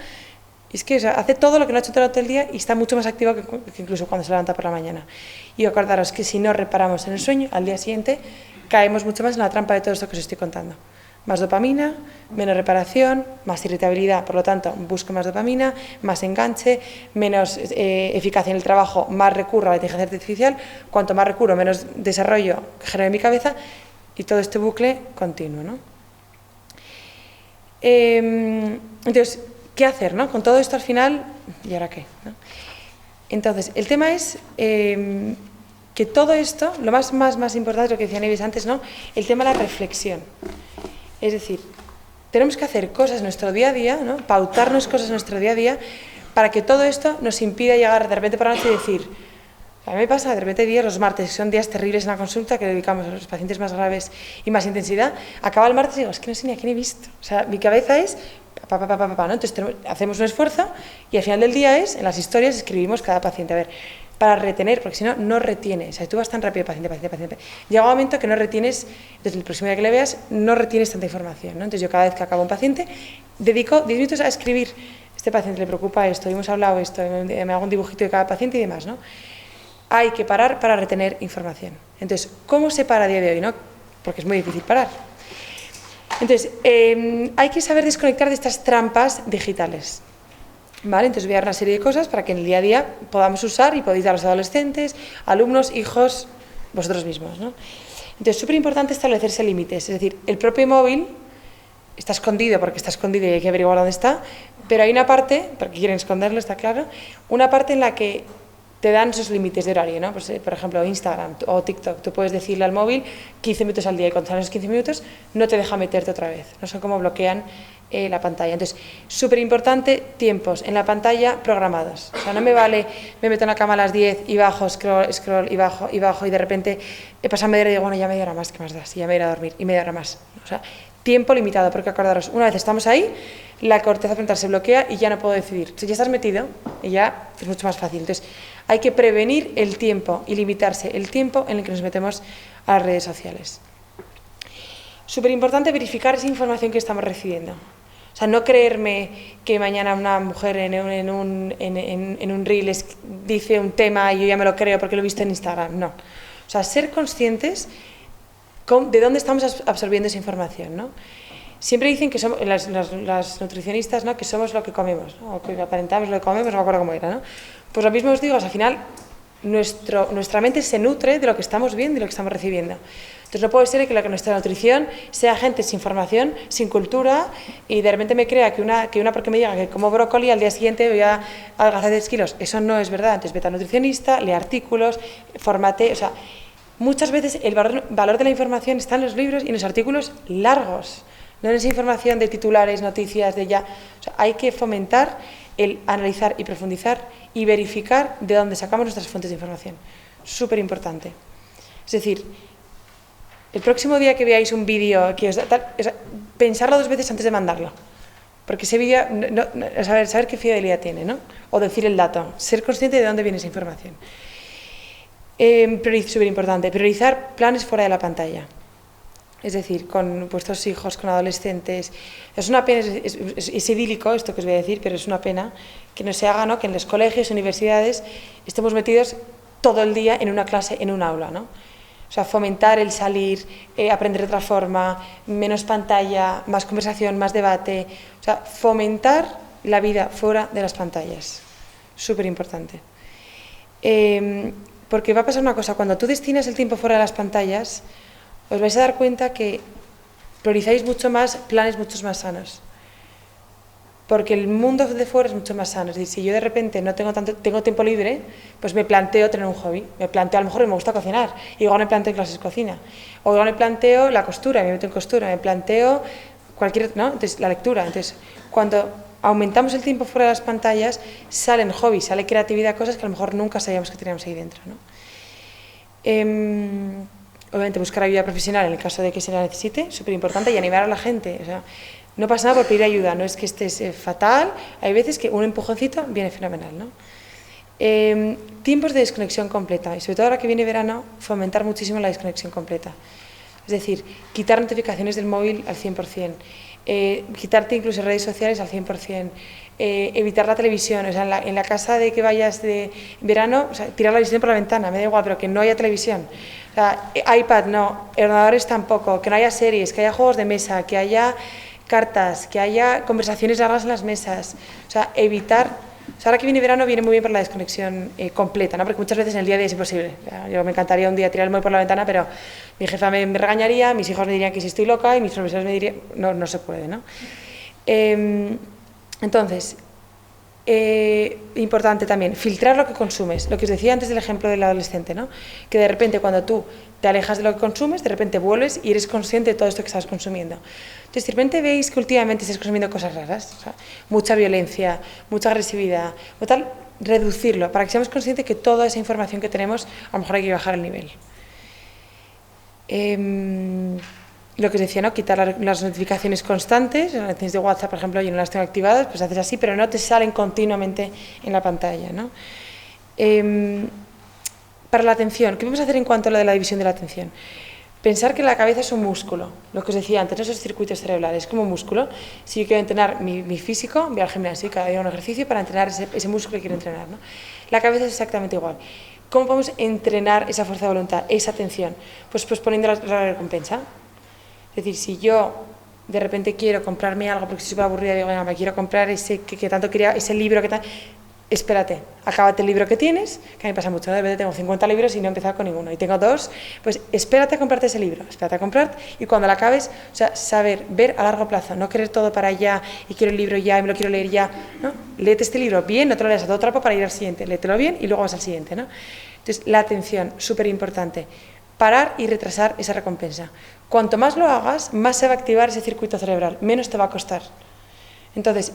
Y es que, o sea, hace todo lo que no ha hecho durante el día y está mucho más activo que incluso cuando se levanta por la mañana. Y acordaros que si no reparamos en el sueño, al día siguiente caemos mucho más en la trampa de todo esto que os estoy contando. Más dopamina, menos reparación, más irritabilidad, por lo tanto, busco más dopamina, más enganche, menos eficacia en el trabajo, más recurro a la inteligencia artificial, cuanto más recurro, menos desarrollo genero en mi cabeza, y todo este bucle continuo, ¿no? Entonces, ¿qué hacer, no? Con todo esto al final, ¿y ahora qué? ¿No? Entonces, el tema es que todo esto, lo más importante es lo que decía Nieves antes, ¿no? El tema de la reflexión. Es decir, tenemos que hacer cosas en nuestro día a día, ¿no? Pautarnos cosas en nuestro día a día para que todo esto nos impida llegar de repente por la noche y decir, a mí me pasa de repente días, los martes, que son días terribles en la consulta que dedicamos a los pacientes más graves y más intensidad, acaba el martes y digo, es que no sé ni a quién he visto. O sea, mi cabeza es ¿no? Entonces hacemos un esfuerzo y al final del día en las historias escribimos cada paciente, a ver, para retener, porque si no, no retienes. O sea, tú vas tan rápido, paciente. Llega un momento que no retienes, desde el próximo día que le veas, no retienes tanta información, ¿no? Entonces yo cada vez que acabo un paciente, dedico 10 minutos a escribir, este paciente le preocupa esto, hemos hablado esto, me hago un dibujito de cada paciente y demás, ¿no? Hay que parar para retener información. Entonces, ¿cómo se para a día de hoy, no? Porque es muy difícil parar. Entonces, hay que saber desconectar de estas trampas digitales, ¿vale? Entonces voy a dar una serie de cosas para que en el día a día podamos usar y podéis dar a los adolescentes, alumnos, hijos, vosotros mismos, ¿no? Entonces, súper importante establecerse límites, es decir, el propio móvil está escondido porque está escondido y hay que averiguar dónde está, pero hay una parte, porque quieren esconderlo, está claro, una parte en la que te dan esos límites de horario, ¿no? Pues, por ejemplo, Instagram o TikTok, tú puedes decirle al móvil 15 minutos al día y cuando salen esos 15 minutos no te deja meterte otra vez, no son como bloquean la pantalla. Entonces, súper importante, tiempos en la pantalla programados. O sea, no me vale, me meto en la cama a las 10 y bajo, scroll y bajo y de repente he pasado media hora y digo, bueno, ya media hora más, ¿qué más das? Y ya me voy a ir a dormir y media hora más. O sea, tiempo limitado, porque acordaros, una vez estamos ahí, la corteza frontal se bloquea y ya no puedo decidir. Si ya estás metido, y ya es mucho más fácil. Entonces, hay que prevenir el tiempo y limitarse el tiempo en el que nos metemos a las redes sociales. Súper importante verificar esa información que estamos recibiendo. O sea, no creerme que mañana una mujer en un reel dice un tema y yo ya me lo creo porque lo he visto en Instagram. No. O sea, ser conscientes de dónde estamos absorbiendo esa información, ¿no? Siempre dicen que somos, las nutricionistas, ¿no? Que somos lo que comemos, ¿no? O que aparentamos lo que comemos, no me acuerdo cómo era, ¿no? Pues lo mismo os digo, al final nuestra mente se nutre de lo que estamos viendo y de lo que estamos recibiendo. Entonces no puede ser que nuestra nutrición sea gente sin formación, sin cultura, y de repente me crea que una porque me diga que como brócoli al día siguiente voy a adelgazar 10 kilos. Eso no es verdad. Entonces vete a nutricionista, lee artículos, fórmate. O sea, muchas veces el valor de la información está en los libros y en los artículos largos, no en esa información de titulares, noticias, de ya. O sea, hay que fomentar el analizar y profundizar y verificar de dónde sacamos nuestras fuentes de información. Súper importante. Es decir, el próximo día que veáis un vídeo, pensarlo 2 veces antes de mandarlo. Porque ese vídeo, saber qué fidelidad tiene, ¿no? O decir el dato, ser consciente de dónde viene esa información. Súper importante, priorizar planes fuera de la pantalla. Es decir, con vuestros hijos, con adolescentes. Es una pena, es idílico esto que os voy a decir, pero es una pena que no se haga, ¿no? Que en los colegios, universidades, estemos metidos todo el día en una clase, en un aula, ¿no? O sea, fomentar el salir, aprender de otra forma, menos pantalla, más conversación, más debate. O sea, fomentar la vida fuera de las pantallas. Súper importante. Porque va a pasar una cosa, cuando tú destinas el tiempo fuera de las pantallas, os vais a dar cuenta que priorizáis mucho más planes mucho más sanos. Porque el mundo de fuera es mucho más sano. Es decir, si yo de repente no tengo tiempo libre, pues me planteo tener un hobby. Me planteo, a lo mejor me gusta cocinar, y igual me planteo clases de cocina. O igual me planteo la costura, me meto en costura, me planteo cualquier, ¿no? Entonces, la lectura. Entonces, cuando aumentamos el tiempo fuera de las pantallas, salen hobbies, sale creatividad, cosas que a lo mejor nunca sabíamos que teníamos ahí dentro, ¿no? Obviamente buscar ayuda profesional en el caso de que se la necesite, súper importante, y animar a la gente. O sea, no pasa nada por pedir ayuda, no es que estés fatal, hay veces que un empujoncito viene fenomenal, ¿no? Tiempos de desconexión completa, y sobre todo ahora que viene verano, fomentar muchísimo la desconexión completa. Es decir, quitar notificaciones del móvil al 100%, quitarte incluso redes sociales al 100%, evitar la televisión. O sea, en la casa de que vayas de verano, o sea, tirar la televisión por la ventana, me da igual, pero que no haya televisión. O sea, iPad no, ordenadores tampoco, que no haya series, que haya juegos de mesa, que haya cartas, que haya conversaciones largas en las mesas. O sea, evitar. O sea, ahora que viene verano viene muy bien para la desconexión completa, ¿no? Porque muchas veces en el día a día es imposible. O sea, yo me encantaría un día tirar el móvil por la ventana, pero mi jefa me regañaría, mis hijos me dirían que si estoy loca y mis profesores me dirían, no se puede, ¿no? Entonces, importante también, filtrar lo que consumes. Lo que os decía antes del ejemplo del adolescente, ¿no? Que de repente cuando tú te alejas de lo que consumes, de repente vuelves y eres consciente de todo esto que estás consumiendo. Entonces, de repente veis que últimamente estás consumiendo cosas raras, o sea, mucha violencia, mucha agresividad, o tal, reducirlo, para que seamos conscientes que toda esa información que tenemos, a lo mejor hay que bajar el nivel. Lo que os decía, ¿no? Quitar las notificaciones constantes, las notificaciones de WhatsApp, por ejemplo, yo no las tengo activadas, pues haces así, pero no te salen continuamente en la pantalla, ¿no? Para la atención, ¿qué vamos a hacer en cuanto a lo de la división de la atención? Pensar que la cabeza es un músculo, lo que os decía antes, esos circuitos cerebrales, es como un músculo. Si yo quiero entrenar mi físico, voy al gimnasio y cada día un ejercicio para entrenar ese músculo que quiero entrenar, ¿no? La cabeza es exactamente igual. ¿Cómo podemos entrenar esa fuerza de voluntad, esa atención? Pues poniendo la recompensa. Es decir, si yo de repente quiero comprarme algo porque estoy súper aburrida, digo, venga, me quiero comprar ese que tanto quería, ese libro que tal. Espérate, acábate el libro que tienes, que a mí me pasa mucho, ¿no? De repente tengo 50 libros y no he empezado con ninguno, y tengo 2, pues espérate a comprarte ese libro, espérate a comprar, y cuando lo acabes, o sea, saber, ver a largo plazo, no querer todo para allá, y quiero el libro ya, y me lo quiero leer ya, ¿no? Léete este libro bien, no te lo leas a todo trapo para ir al siguiente, léetelo bien y luego vas al siguiente, ¿no? Entonces, la atención, súper importante, parar y retrasar esa recompensa. Cuanto más lo hagas, más se va a activar ese circuito cerebral, menos te va a costar. Entonces,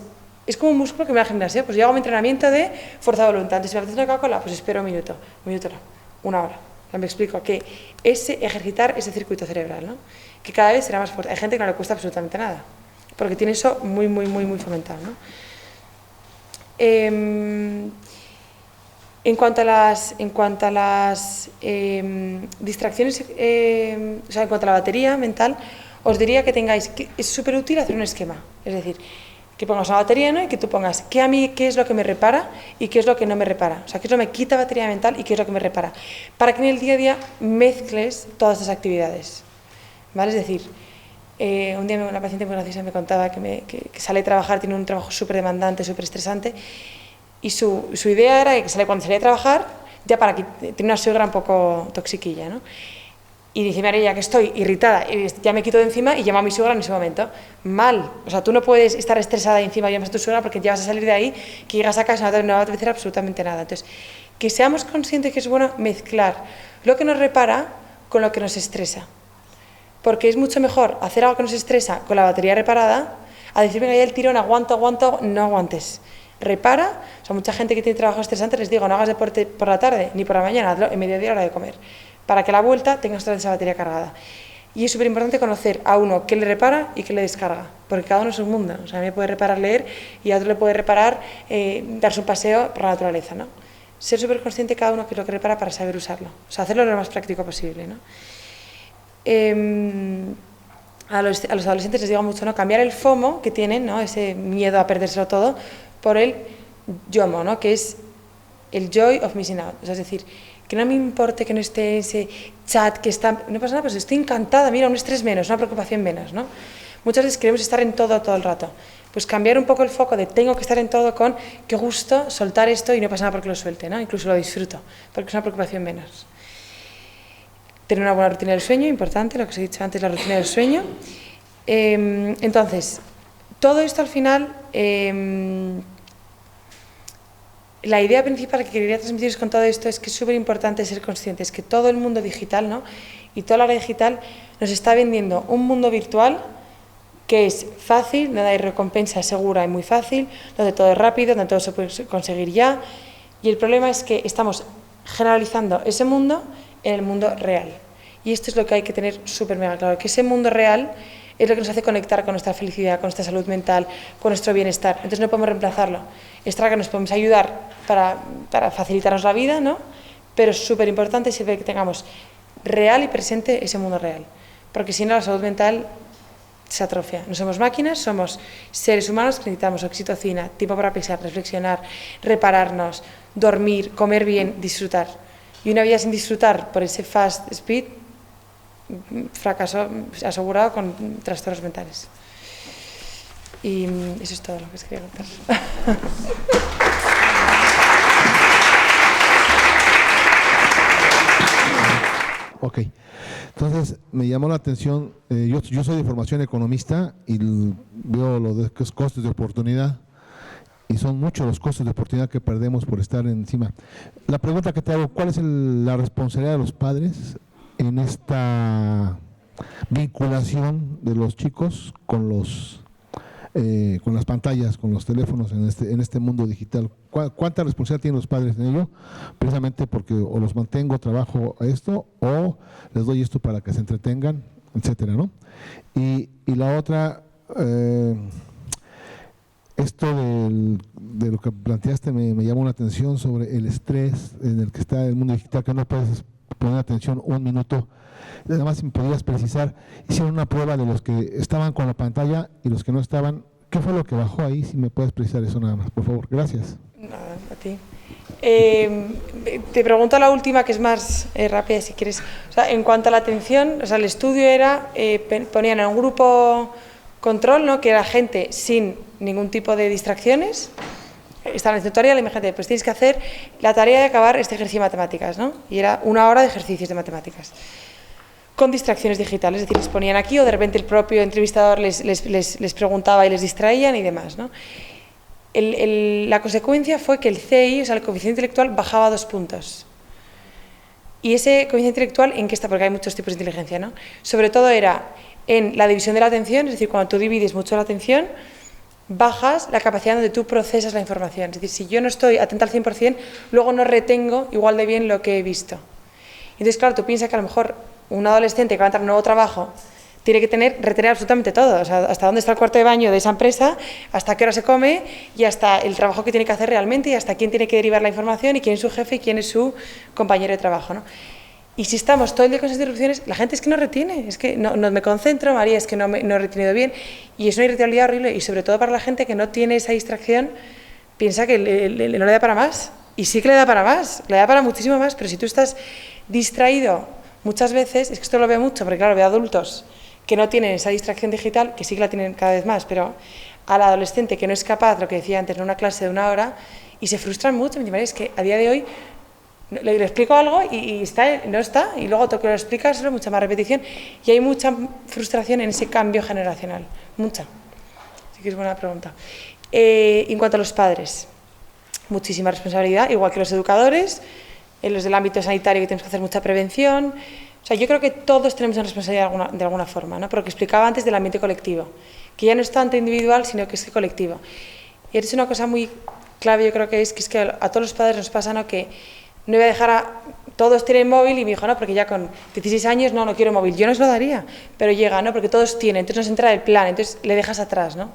es como un músculo que me va al gimnasio, pues yo hago mi entrenamiento de fuerza de voluntad. Entonces, si me apetece una Coca-Cola, pues espero un minuto no, una hora. Ya me explico, que ejercitar ese circuito cerebral, ¿no? Que cada vez será más fuerte. Hay gente que no le cuesta absolutamente nada, porque tiene eso muy fomentado, ¿no? En cuanto a las distracciones, o sea, en cuanto a la batería mental, os diría que es súper útil hacer un esquema, es decir, que pongas una batería, ¿no? Y que tú pongas qué es lo que me repara y qué es lo que no me repara, o sea, qué es lo que me quita batería mental y qué es lo que me repara, para que en el día a día mezcles todas estas actividades, ¿vale? Es decir, un día una paciente muy graciosa me contaba que sale a trabajar, tiene un trabajo súper demandante, súper estresante, y su idea era que cuando salía a trabajar ya para que tiene una suegra un poco toxiquilla, ¿no? Y dice, María, ya que estoy irritada, ya me quito de encima y llamo a mi suegra en ese momento. Mal. O sea, tú no puedes estar estresada encima y llamas a tu suegra porque ya vas a salir de ahí, que llegas a casa y no va a apetecer absolutamente nada. Entonces, que seamos conscientes que es bueno mezclar lo que nos repara con lo que nos estresa. Porque es mucho mejor hacer algo que nos estresa con la batería reparada a decir, venga, ya el tirón, aguanto, no aguantes. Repara. O sea, mucha gente que tiene trabajo estresante les digo, no hagas deporte por la tarde ni por la mañana, hazlo en mediodía a la hora de comer, para que a la vuelta tengas toda esa batería cargada. Y es súper importante conocer a uno qué le repara y qué le descarga, porque cada uno es un mundo. O sea, a mí me puede reparar leer y a otro le puede reparar darse un paseo por la naturaleza, ¿no? Ser súper consciente cada uno qué es lo que repara para saber usarlo. O sea, hacerlo lo más práctico posible, ¿no? A los adolescentes les digo mucho, ¿no? Cambiar el FOMO que tienen, ¿no? Ese miedo a perdérselo todo, por el YOMO, ¿no? Que es el Joy of Missing Out. O sea, es decir, que no me importe que no esté ese chat que está, no pasa nada, pues estoy encantada, mira, un estrés menos, una preocupación menos, ¿no? Muchas veces queremos estar en todo el rato. Pues cambiar un poco el foco de tengo que estar en todo con qué gusto soltar esto y no pasa nada porque lo suelte, ¿no? Incluso lo disfruto, porque es una preocupación menos. Tener una buena rutina del sueño, importante, lo que os he dicho antes, la rutina del sueño. Entonces, todo esto al final, la idea principal que quería transmitiros con todo esto es que es súper importante ser conscientes que todo el mundo digital, ¿no? Y toda la área digital nos está vendiendo un mundo virtual que es fácil, donde hay recompensa segura y muy fácil, donde todo es rápido, donde todo se puede conseguir ya. Y el problema es que estamos generalizando ese mundo en el mundo real. Y esto es lo que hay que tener súper mega claro, que ese mundo real es lo que nos hace conectar con nuestra felicidad, con nuestra salud mental, con nuestro bienestar. Entonces no podemos reemplazarlo. Es claro que nos podemos ayudar para facilitarnos la vida, ¿no? Pero es súper importante siempre que tengamos real y presente ese mundo real. Porque si no, la salud mental se atrofia. No somos máquinas, somos seres humanos que necesitamos oxitocina, tiempo para pensar, reflexionar, repararnos, dormir, comer bien, disfrutar. Y una vida sin disfrutar por ese fast speed, fracaso asegurado con trastornos mentales. Y eso es todo lo que os quería contar. Ok, entonces me llamó la atención, yo soy de formación economista y veo los costos de oportunidad y son muchos los costos de oportunidad que perdemos por estar encima. La pregunta que te hago, ¿cuál es la responsabilidad de los padres en esta vinculación de los chicos con las pantallas, con los teléfonos en este mundo digital? ¿Cuánta responsabilidad tienen los padres en ello? Precisamente porque o los mantengo, trabajo esto, o les doy esto para que se entretengan, etcétera, ¿no? Y la otra, esto de lo que planteaste me llamó la atención sobre el estrés en el que está el mundo digital, que no puedes poner atención un minuto. Nada más, si me podrías precisar, hicieron una prueba de los que estaban con la pantalla y los que no estaban. ¿Qué fue lo que bajó ahí? Si me puedes precisar eso nada más, por favor. Gracias. Nada, a ti. Te pregunto la última, que es más rápida, si quieres. O sea, en cuanto a la atención, o sea, el estudio era, ponían en un grupo control, ¿no? Que era gente sin ningún tipo de distracciones. Estaba en el tutorial, imagínate, pues tienes que hacer la tarea de acabar este ejercicio de matemáticas, ¿no? Y era 1 hora de ejercicios de matemáticas, con distracciones digitales, es decir, les ponían aquí o de repente el propio entrevistador les preguntaba y les distraían y demás, ¿no? La consecuencia fue que el CI, o sea, el coeficiente intelectual, bajaba 2 puntos. Y ese coeficiente intelectual, ¿en qué está? Porque hay muchos tipos de inteligencia, ¿no? Sobre todo era en la división de la atención, es decir, cuando tú divides mucho la atención, bajas la capacidad donde tú procesas la información. Es decir, si yo no estoy atenta al 100%, luego no retengo igual de bien lo que he visto. Entonces, claro, tú piensas que a lo mejor un adolescente que va a entrar a un nuevo trabajo tiene que retener absolutamente todo, o sea, hasta dónde está el cuarto de baño de esa empresa, hasta qué hora se come y hasta el trabajo que tiene que hacer realmente y hasta quién tiene que derivar la información y quién es su jefe y quién es su compañero de trabajo, ¿no? Y si estamos todo el día con esas interrupciones, la gente es que no retiene, es que no me concentro, María, es que no he retenido bien, y es una irritabilidad horrible, y sobre todo para la gente que no tiene esa distracción, piensa que no le da para más, y sí que le da para más, le da para muchísimo más, pero si tú estás distraído muchas veces, es que esto lo veo mucho, porque claro, veo adultos que no tienen esa distracción digital, que sí que la tienen cada vez más, pero al adolescente que no es capaz, lo que decía antes, en una clase de 1 hora, y se frustran mucho, me dicen, María, es que a día de hoy Le explico algo y no está, y luego tengo que lo explicárselo, mucha más repetición, y hay mucha frustración en ese cambio generacional, mucha. Así que es buena pregunta. En cuanto a los padres, muchísima responsabilidad, igual que los educadores, en los del ámbito sanitario que tenemos que hacer mucha prevención. O sea, yo creo que todos tenemos una responsabilidad de alguna forma, ¿no? Pero lo que explicaba antes del ambiente colectivo, que ya no es tanto individual, sino que es colectivo. Y es una cosa muy clave, yo creo que es que a todos los padres nos pasa, ¿no?, que no iba a dejar todos tienen móvil, y me dijo, no, porque ya con 16 años no quiero móvil. Yo no os lo daría, pero llega, ¿no?, porque todos tienen, entonces nos entra el plan, entonces le dejas atrás, ¿no?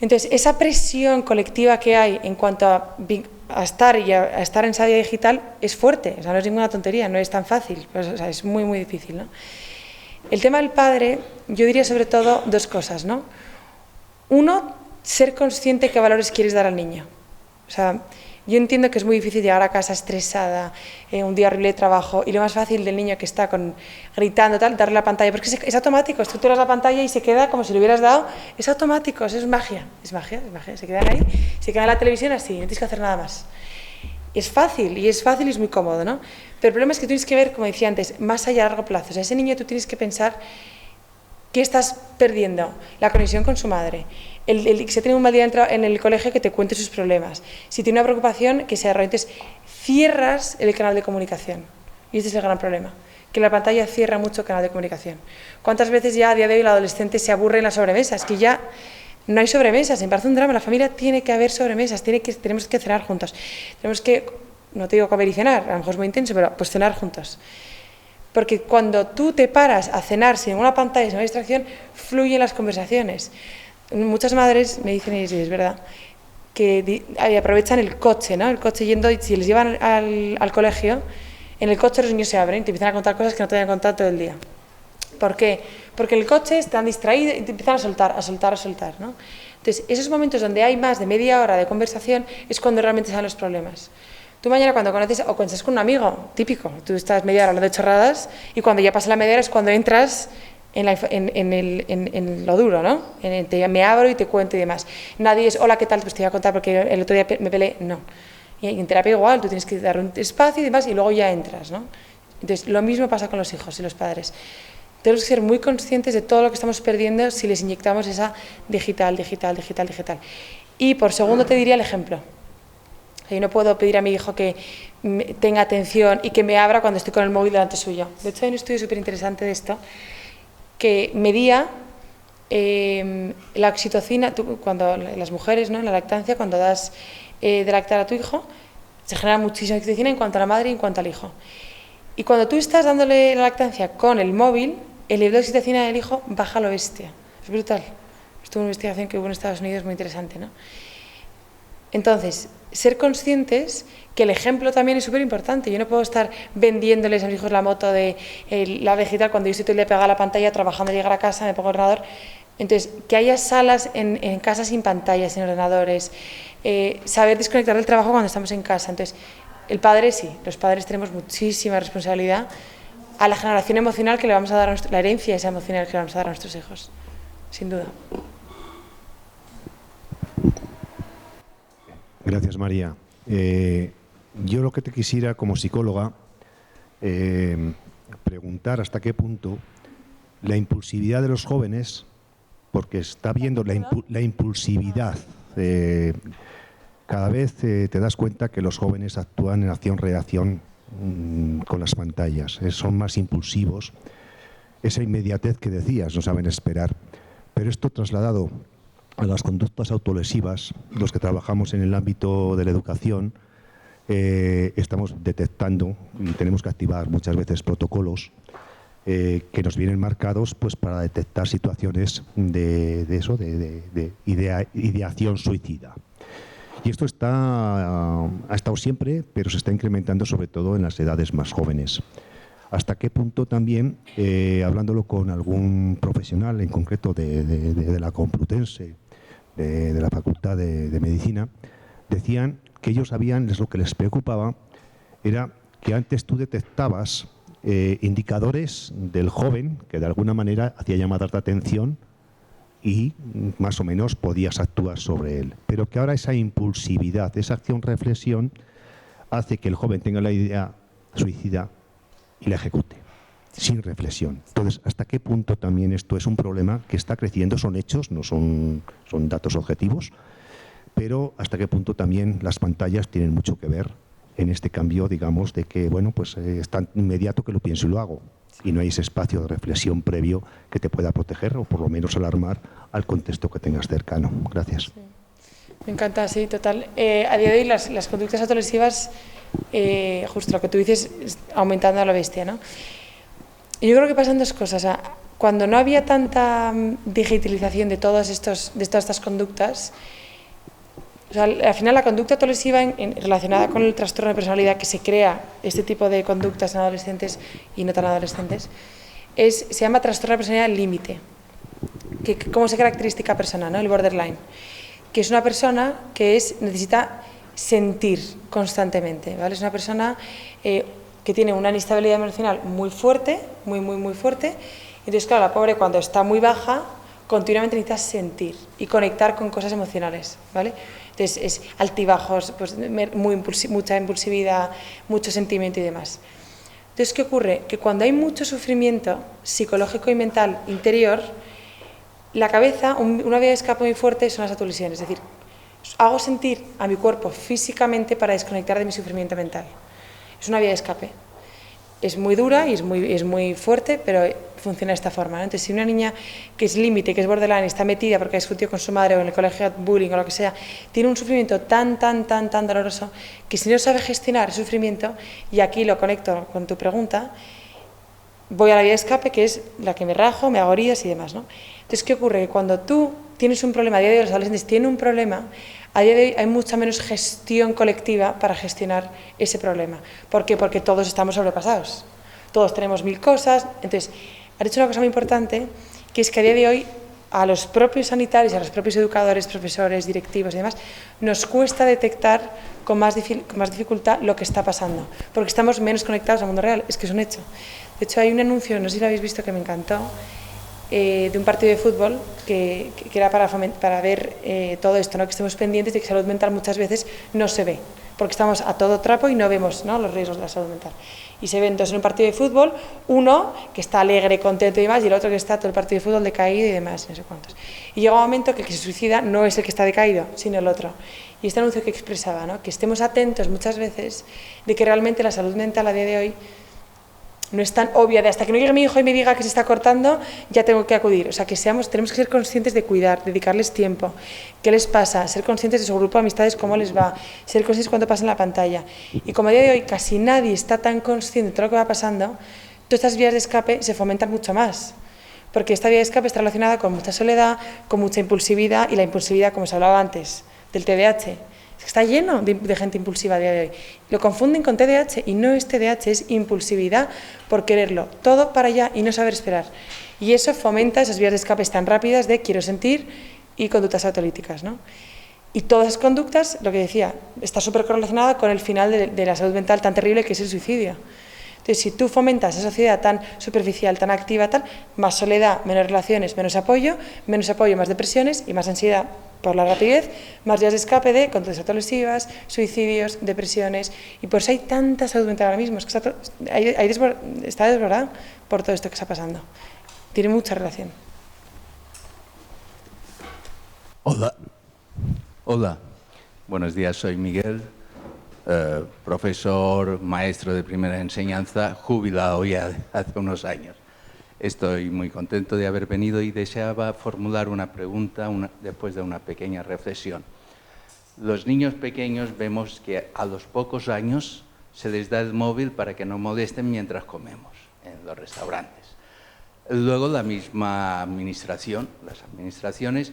Entonces, esa presión colectiva que hay en cuanto a estar en esa vida digital es fuerte, o sea, no es ninguna tontería, no es tan fácil, pues, o sea, es muy, muy difícil, ¿no? El tema del padre, yo diría sobre todo dos cosas, ¿no? Uno, ser consciente qué valores quieres dar al niño. O sea, yo entiendo que es muy difícil llegar a casa estresada, un día horrible de trabajo, y lo más fácil del niño que está gritando, tal, darle la pantalla, porque es automático, estructuras la pantalla y se queda como si le hubieras dado, es automático, es magia, se quedan ahí, se queda en la televisión así, no tienes que hacer nada más. Es fácil y es muy cómodo, ¿no? Pero el problema es que tienes que ver, como decía antes, más allá a largo plazo. O sea, ese niño tú tienes que pensar qué estás perdiendo, la conexión con su madre. Si tiene un mal día en el colegio, que te cuente sus problemas. Si tiene una preocupación, que sea error. Entonces, cierras el canal de comunicación. Y este es el gran problema, que la pantalla cierra mucho el canal de comunicación. ¿Cuántas veces ya a día de hoy el adolescente se aburre en las sobremesas? Que ya no hay sobremesas, me parece un drama. La familia tiene que haber sobremesas, tenemos que cenar juntos. Tenemos que, no te digo comer y cenar, a lo mejor es muy intenso, pero pues cenar juntos. Porque cuando tú te paras a cenar sin ninguna pantalla, sin una distracción, fluyen las conversaciones. Muchas madres me dicen, y es verdad, que aprovechan el coche, ¿no? El coche yendo, y si les llevan al colegio, en el coche los niños se abren y te empiezan a contar cosas que no te habían contado todo el día. ¿Por qué? Porque en el coche están distraídos y te empiezan a soltar, ¿no? Entonces, esos momentos donde hay más de media hora de conversación es cuando realmente salen los problemas. Tú mañana cuando conoces, o cuando estás con un amigo, típico, tú estás media hora hablando de chorradas y cuando ya pasa la media hora es cuando entras en lo duro, ¿no? Me abro y te cuento y demás. Nadie es, hola, ¿qué tal? Pues te voy a contar porque el otro día me peleé. No. Y en terapia igual, tú tienes que dar un espacio y demás y luego ya entras, ¿no? Entonces, lo mismo pasa con los hijos y los padres. Tenemos que ser muy conscientes de todo lo que estamos perdiendo si les inyectamos esa digital. Y por segundo te diría el ejemplo. Yo no puedo pedir a mi hijo que tenga atención y que me abra cuando estoy con el móvil delante suyo. De hecho, hay un estudio súper interesante de esto, que medía la oxitocina, cuando las mujeres, ¿no?, en la lactancia, cuando das de lactar a tu hijo, se genera muchísima oxitocina en cuanto a la madre y en cuanto al hijo. Y cuando tú estás dándole la lactancia con el móvil, el nivel de oxitocina del hijo baja a lo bestia. Es brutal. Esto es una investigación que hubo en Estados Unidos muy interesante, ¿no? Entonces, ser conscientes que el ejemplo también es súper importante. Yo no puedo estar vendiéndoles a mis hijos la moto de la digital cuando yo estoy todo el día pegada a la pantalla, trabajando, llegar a casa, me pongo el ordenador. Entonces, que haya salas en casa sin pantallas, sin ordenadores, saber desconectar del trabajo cuando estamos en casa. Entonces, el padre sí, los padres tenemos muchísima responsabilidad a la generación emocional que le vamos a dar, la herencia esa emocional que le vamos a dar a nuestros hijos, sin duda. Gracias, María. Yo lo que te quisiera, como psicóloga, preguntar hasta qué punto la impulsividad de los jóvenes, porque está viendo la impulsividad, cada vez te das cuenta que los jóvenes actúan en acción-reacción con las pantallas, son más impulsivos, esa inmediatez que decías, no saben esperar, pero esto trasladado a las conductas autolesivas, los que trabajamos en el ámbito de la educación, estamos detectando y tenemos que activar muchas veces protocolos que nos vienen marcados pues para detectar situaciones de ideación suicida. Y esto ha estado siempre, pero se está incrementando sobre todo en las edades más jóvenes. ¿Hasta qué punto también, hablándolo con algún profesional, en concreto de la Complutense, de la Facultad de Medicina, decían que ellos sabían, lo que les preocupaba, era que antes tú detectabas indicadores del joven que de alguna manera hacía llamar de atención y más o menos podías actuar sobre él. Pero que ahora esa impulsividad, esa acción-reflexión, hace que el joven tenga la idea suicida y la ejecute, sin reflexión. Entonces, ¿hasta qué punto también esto es un problema que está creciendo? Son hechos, no son datos objetivos, pero hasta qué punto también las pantallas tienen mucho que ver en este cambio, digamos, de que, bueno, pues es tan inmediato que lo pienso y lo hago, y no hay ese espacio de reflexión previo que te pueda proteger o por lo menos alarmar al contexto que tengas cercano. Gracias. Sí. Me encanta, sí, total. A día de hoy las conductas autolesivas, justo lo que tú dices, aumentando a la bestia, ¿no? Y yo creo que pasan dos cosas. O sea, cuando no había tanta digitalización de todas estas conductas, o sea, al final la conducta autolesiva relacionada con el trastorno de personalidad que se crea, este tipo de conductas en adolescentes y no tan adolescentes, se llama trastorno de personalidad límite, como se característica persona, ¿no? El borderline, que es una persona que necesita sentir constantemente, ¿vale? Es una persona que tiene una inestabilidad emocional muy fuerte, muy fuerte. Entonces, claro, la pobre cuando está muy baja, continuamente necesita sentir y conectar con cosas emocionales, ¿vale? Entonces, es altibajos, pues, mucha impulsividad, mucho sentimiento y demás. Entonces, ¿qué ocurre? Que cuando hay mucho sufrimiento psicológico y mental interior, la cabeza, una vía de escape muy fuerte son las autolesiones, es decir, hago sentir a mi cuerpo físicamente para desconectar de mi sufrimiento mental. Es una vía de escape. Es muy dura y es muy fuerte, pero funciona de esta forma, ¿no? Entonces, si una niña que es límite, que es borderline, está metida porque ha discutido con su madre o en el colegio bullying o lo que sea, tiene un sufrimiento tan doloroso que si no sabe gestionar el sufrimiento, y aquí lo conecto con tu pregunta, voy a la vía de escape, que es la que me rajo, me hago heridas y demás, ¿no? Entonces, ¿qué ocurre? Que cuando tú tienes un problema, a día de hoy los adolescentes tienen un problema, a día de hoy hay mucha menos gestión colectiva para gestionar ese problema. ¿Por qué? Porque todos estamos sobrepasados, todos tenemos 1000 cosas. Entonces, has dicho una cosa muy importante, que es que a día de hoy a los propios sanitarios, a los propios educadores, profesores, directivos y demás, nos cuesta detectar con más dificultad lo que está pasando, porque estamos menos conectados al mundo real, es que es un hecho. De hecho, hay un anuncio, no sé si lo habéis visto, que me encantó, de un partido de fútbol que era para ver todo esto, ¿no? Que estemos pendientes de que salud mental muchas veces no se ve, porque estamos a todo trapo y no vemos, ¿no?, los riesgos de la salud mental. Y se ve entonces en un partido de fútbol uno que está alegre, contento y demás, y el otro que está todo el partido de fútbol decaído y demás, no sé cuántos. Y llega un momento que el que se suicida no es el que está decaído, sino el otro. Y este anuncio que expresaba, ¿no?, que estemos atentos muchas veces de que realmente la salud mental a día de hoy no es tan obvia, de hasta que no llegue mi hijo y me diga que se está cortando, ya tengo que acudir. O sea, que tenemos que ser conscientes de cuidar, dedicarles tiempo, qué les pasa, ser conscientes de su grupo de amistades, cómo les va, ser conscientes cuando pasan la pantalla. Y como a día de hoy casi nadie está tan consciente de todo lo que va pasando, todas estas vías de escape se fomentan mucho más. Porque esta vía de escape está relacionada con mucha soledad, con mucha impulsividad, y la impulsividad, como se hablaba antes, del TDAH, está lleno de gente impulsiva a día de hoy. Lo confunden con TDAH y no es TDAH, es impulsividad por quererlo todo para allá y no saber esperar. Y eso fomenta esas vías de escape tan rápidas de quiero sentir y conductas autolíticas, ¿no? Y todas esas conductas, lo que decía, está súper correlacionada con el final de la salud mental tan terrible que es el suicidio. Entonces, si tú fomentas esa sociedad tan superficial, tan activa, tal, más soledad, menos relaciones, menos apoyo, más depresiones y más ansiedad por la rapidez, más vías de escape de conductas autolesivas, suicidios, depresiones, y por eso hay tanta salud mental ahora mismo, es que está desbordada por todo esto que está pasando. Tiene mucha relación. Hola, buenos días, soy Miguel, profesor, maestro de primera enseñanza, jubilado ya hace unos años. Estoy muy contento de haber venido y deseaba formular una pregunta después de una pequeña reflexión. Los niños pequeños vemos que a los pocos años se les da el móvil para que no molesten mientras comemos en los restaurantes. Luego la misma administración, las administraciones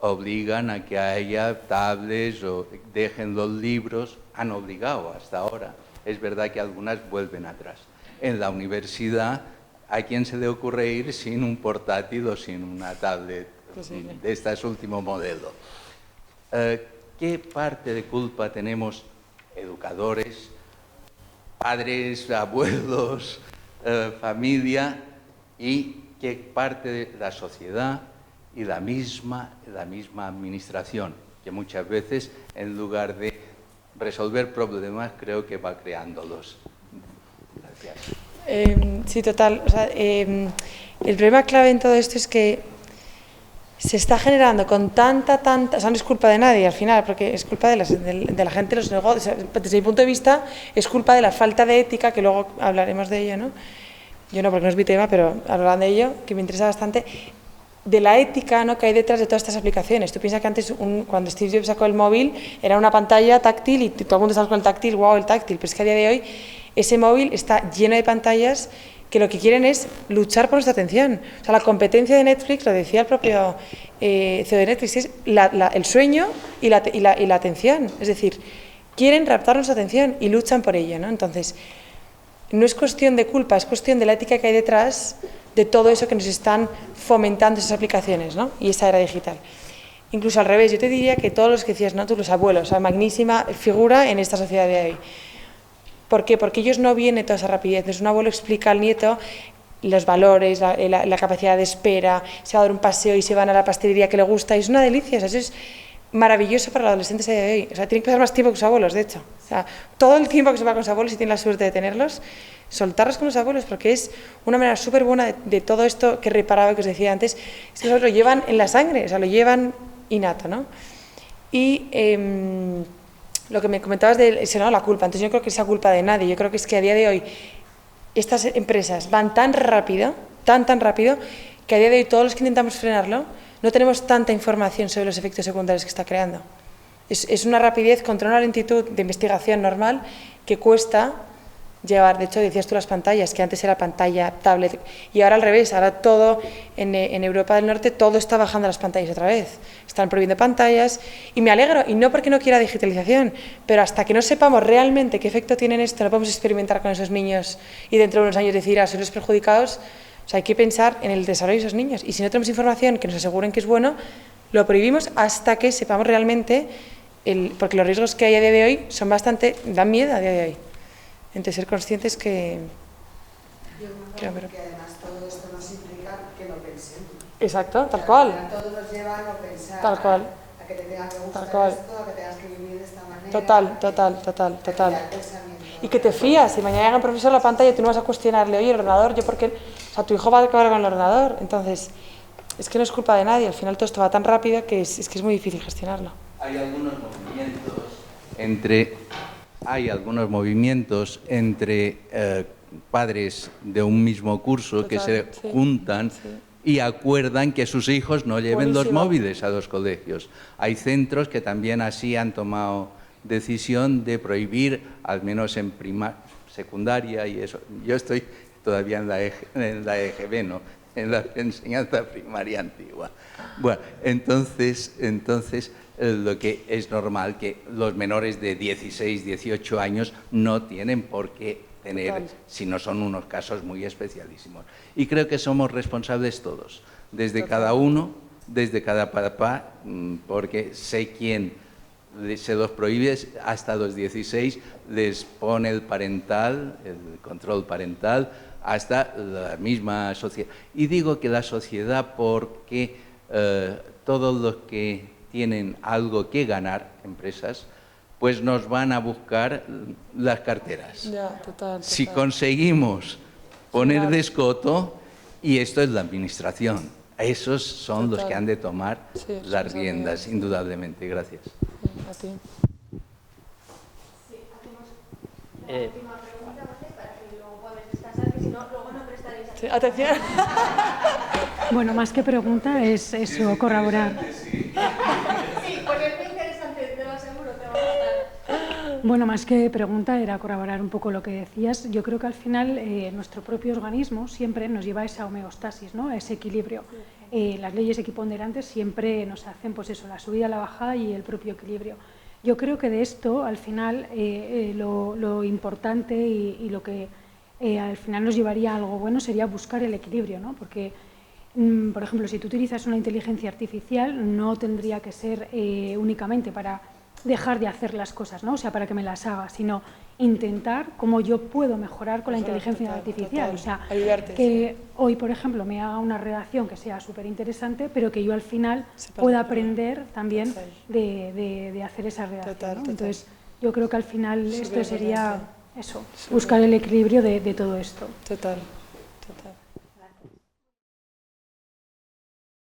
obligan a que haya tablets o dejen los libros, han obligado hasta ahora. Es verdad que algunas vuelven atrás. En la universidad, ¿a quién se le ocurre ir sin un portátil o sin una tablet de este último modelo? ¿Qué parte de culpa tenemos educadores, padres, abuelos, familia, y qué parte de la sociedad y la misma administración, que muchas veces en lugar de resolver problemas, creo que va creándolos. Gracias. Sí, total. O sea, el problema clave en todo esto es que se está generando con tanta, o sea, no es culpa de nadie al final, porque es culpa de la gente de los negocios. Desde mi punto de vista, es culpa de la falta de ética, que luego hablaremos de ello, ¿no? Yo no, porque no es mi tema, pero hablarán de ello, que me interesa bastante, de la ética, ¿no?, que hay detrás de todas estas aplicaciones. Tú piensas que antes, cuando Steve Jobs sacó el móvil, era una pantalla táctil y todo el mundo estaba con el táctil, wow, el táctil, pero es que a día de hoy ese móvil está lleno de pantallas que lo que quieren es luchar por nuestra atención. O sea, la competencia de Netflix, lo decía el propio CEO de Netflix, es el sueño y la atención. Es decir, quieren raptar nuestra atención y luchan por ello, ¿no? Entonces, no es cuestión de culpa, es cuestión de la ética que hay detrás de todo eso que nos están fomentando esas aplicaciones, ¿no? Y esa era digital. Incluso al revés, yo te diría que todos los que decías, ¿no?, tú, los abuelos, o sea, magnísima figura en esta sociedad de hoy. ¿Por qué? Porque ellos no vienen toda esa rapidez. Entonces, un abuelo explica al nieto los valores, la capacidad de espera, se va a dar un paseo y se van a la pastelería que le gusta, y es una delicia. O sea, eso es maravilloso para los adolescentes de hoy. O sea, tienen que pasar más tiempo con sus abuelos, de hecho. O sea, todo el tiempo que se va con sus abuelos, y tienen la suerte de tenerlos, soltarlos con los abuelos, porque es una manera súper buena de todo esto que reparaba, que os decía antes, es que lo llevan en la sangre, o sea, lo llevan innato, ¿no? Y lo que me comentabas de ¿no?, la culpa. Entonces yo creo que esa culpa de nadie. Yo creo que es que a día de hoy estas empresas van tan rápido, tan rápido, que a día de hoy todos los que intentamos frenarlo no tenemos tanta información sobre los efectos secundarios que está creando. Es una rapidez contra una lentitud de investigación normal que cuesta llevar. De hecho, decías tú las pantallas, que antes era pantalla, tablet, y ahora al revés. Ahora todo, en Europa del Norte, todo está bajando las pantallas otra vez. Están prohibiendo pantallas, y me alegro, y no porque no quiera digitalización, pero hasta que no sepamos realmente qué efecto tienen esto, no podemos experimentar con esos niños y dentro de unos años decir, son los perjudicados. O sea, hay que pensar en el desarrollo de esos niños, y si no tenemos información que nos aseguren que es bueno, lo prohibimos hasta que sepamos realmente, porque los riesgos que hay a día de hoy son bastante, dan miedo a día de hoy. Entonces, ser conscientes que... Que además todo esto nos implica que no pensemos. Exacto, tal cual. Todo nos lleva a no pensar. Tal cual. A que te tenga que gustar Tal cual. esto, a que tengas que vivir de esta manera. Total. Y que te fías, si mañana llega un profesor a la pantalla, tú no vas a cuestionarle, oye, el ordenador, yo porque... O sea, tu hijo va a acabar con el ordenador. Entonces, es que no es culpa de nadie. Al final todo esto va tan rápido que es que es muy difícil gestionarlo. Hay algunos movimientos entre padres de un mismo curso que se juntan y acuerdan que sus hijos no lleven los móviles a los colegios. Hay centros que también así han tomado decisión de prohibir, al menos en secundaria y eso. Yo estoy todavía en la EGB, ¿no?, en la enseñanza primaria antigua. Bueno, entonces lo que es normal que los menores de 16, 18 años no tienen por qué tener, si no son unos casos muy especialísimos. Y creo que somos responsables todos, desde cada uno, desde cada papá, porque sé quién se los prohíbe hasta los 16, les pone el control parental, hasta la misma sociedad. Y digo que la sociedad porque todos los que tienen algo que ganar, empresas, pues nos van a buscar las carteras. Total. Si conseguimos poner descoto, y esto es la administración, esos son los que han de tomar las riendas, indudablemente. Gracias. A ti. Atención. Bueno, más que pregunta es eso, corroborar. Sí, pues es muy interesante, te lo aseguro, te va a gustar. Bueno, más que pregunta era corroborar un poco lo que decías. Yo creo que al final nuestro propio organismo siempre nos lleva a esa homeostasis, ¿no?, a ese equilibrio. Las leyes equiponderantes siempre nos hacen, pues eso, la subida, la bajada y el propio equilibrio. Yo creo que de esto, al final, lo importante y lo que al final nos llevaría a algo bueno sería buscar el equilibrio, ¿no? Porque, por ejemplo, si tú utilizas una inteligencia artificial, no tendría que ser únicamente para dejar de hacer las cosas, ¿no? O sea, para que me las haga, sino intentar cómo yo puedo mejorar con la inteligencia artificial. O sea, que hoy, por ejemplo, me haga una redacción que sea súper interesante, pero que yo al final pueda aprender también de hacer esa redacción, ¿no? Entonces, Yo creo que al final esto sería eso, buscar el equilibrio de todo esto. Total.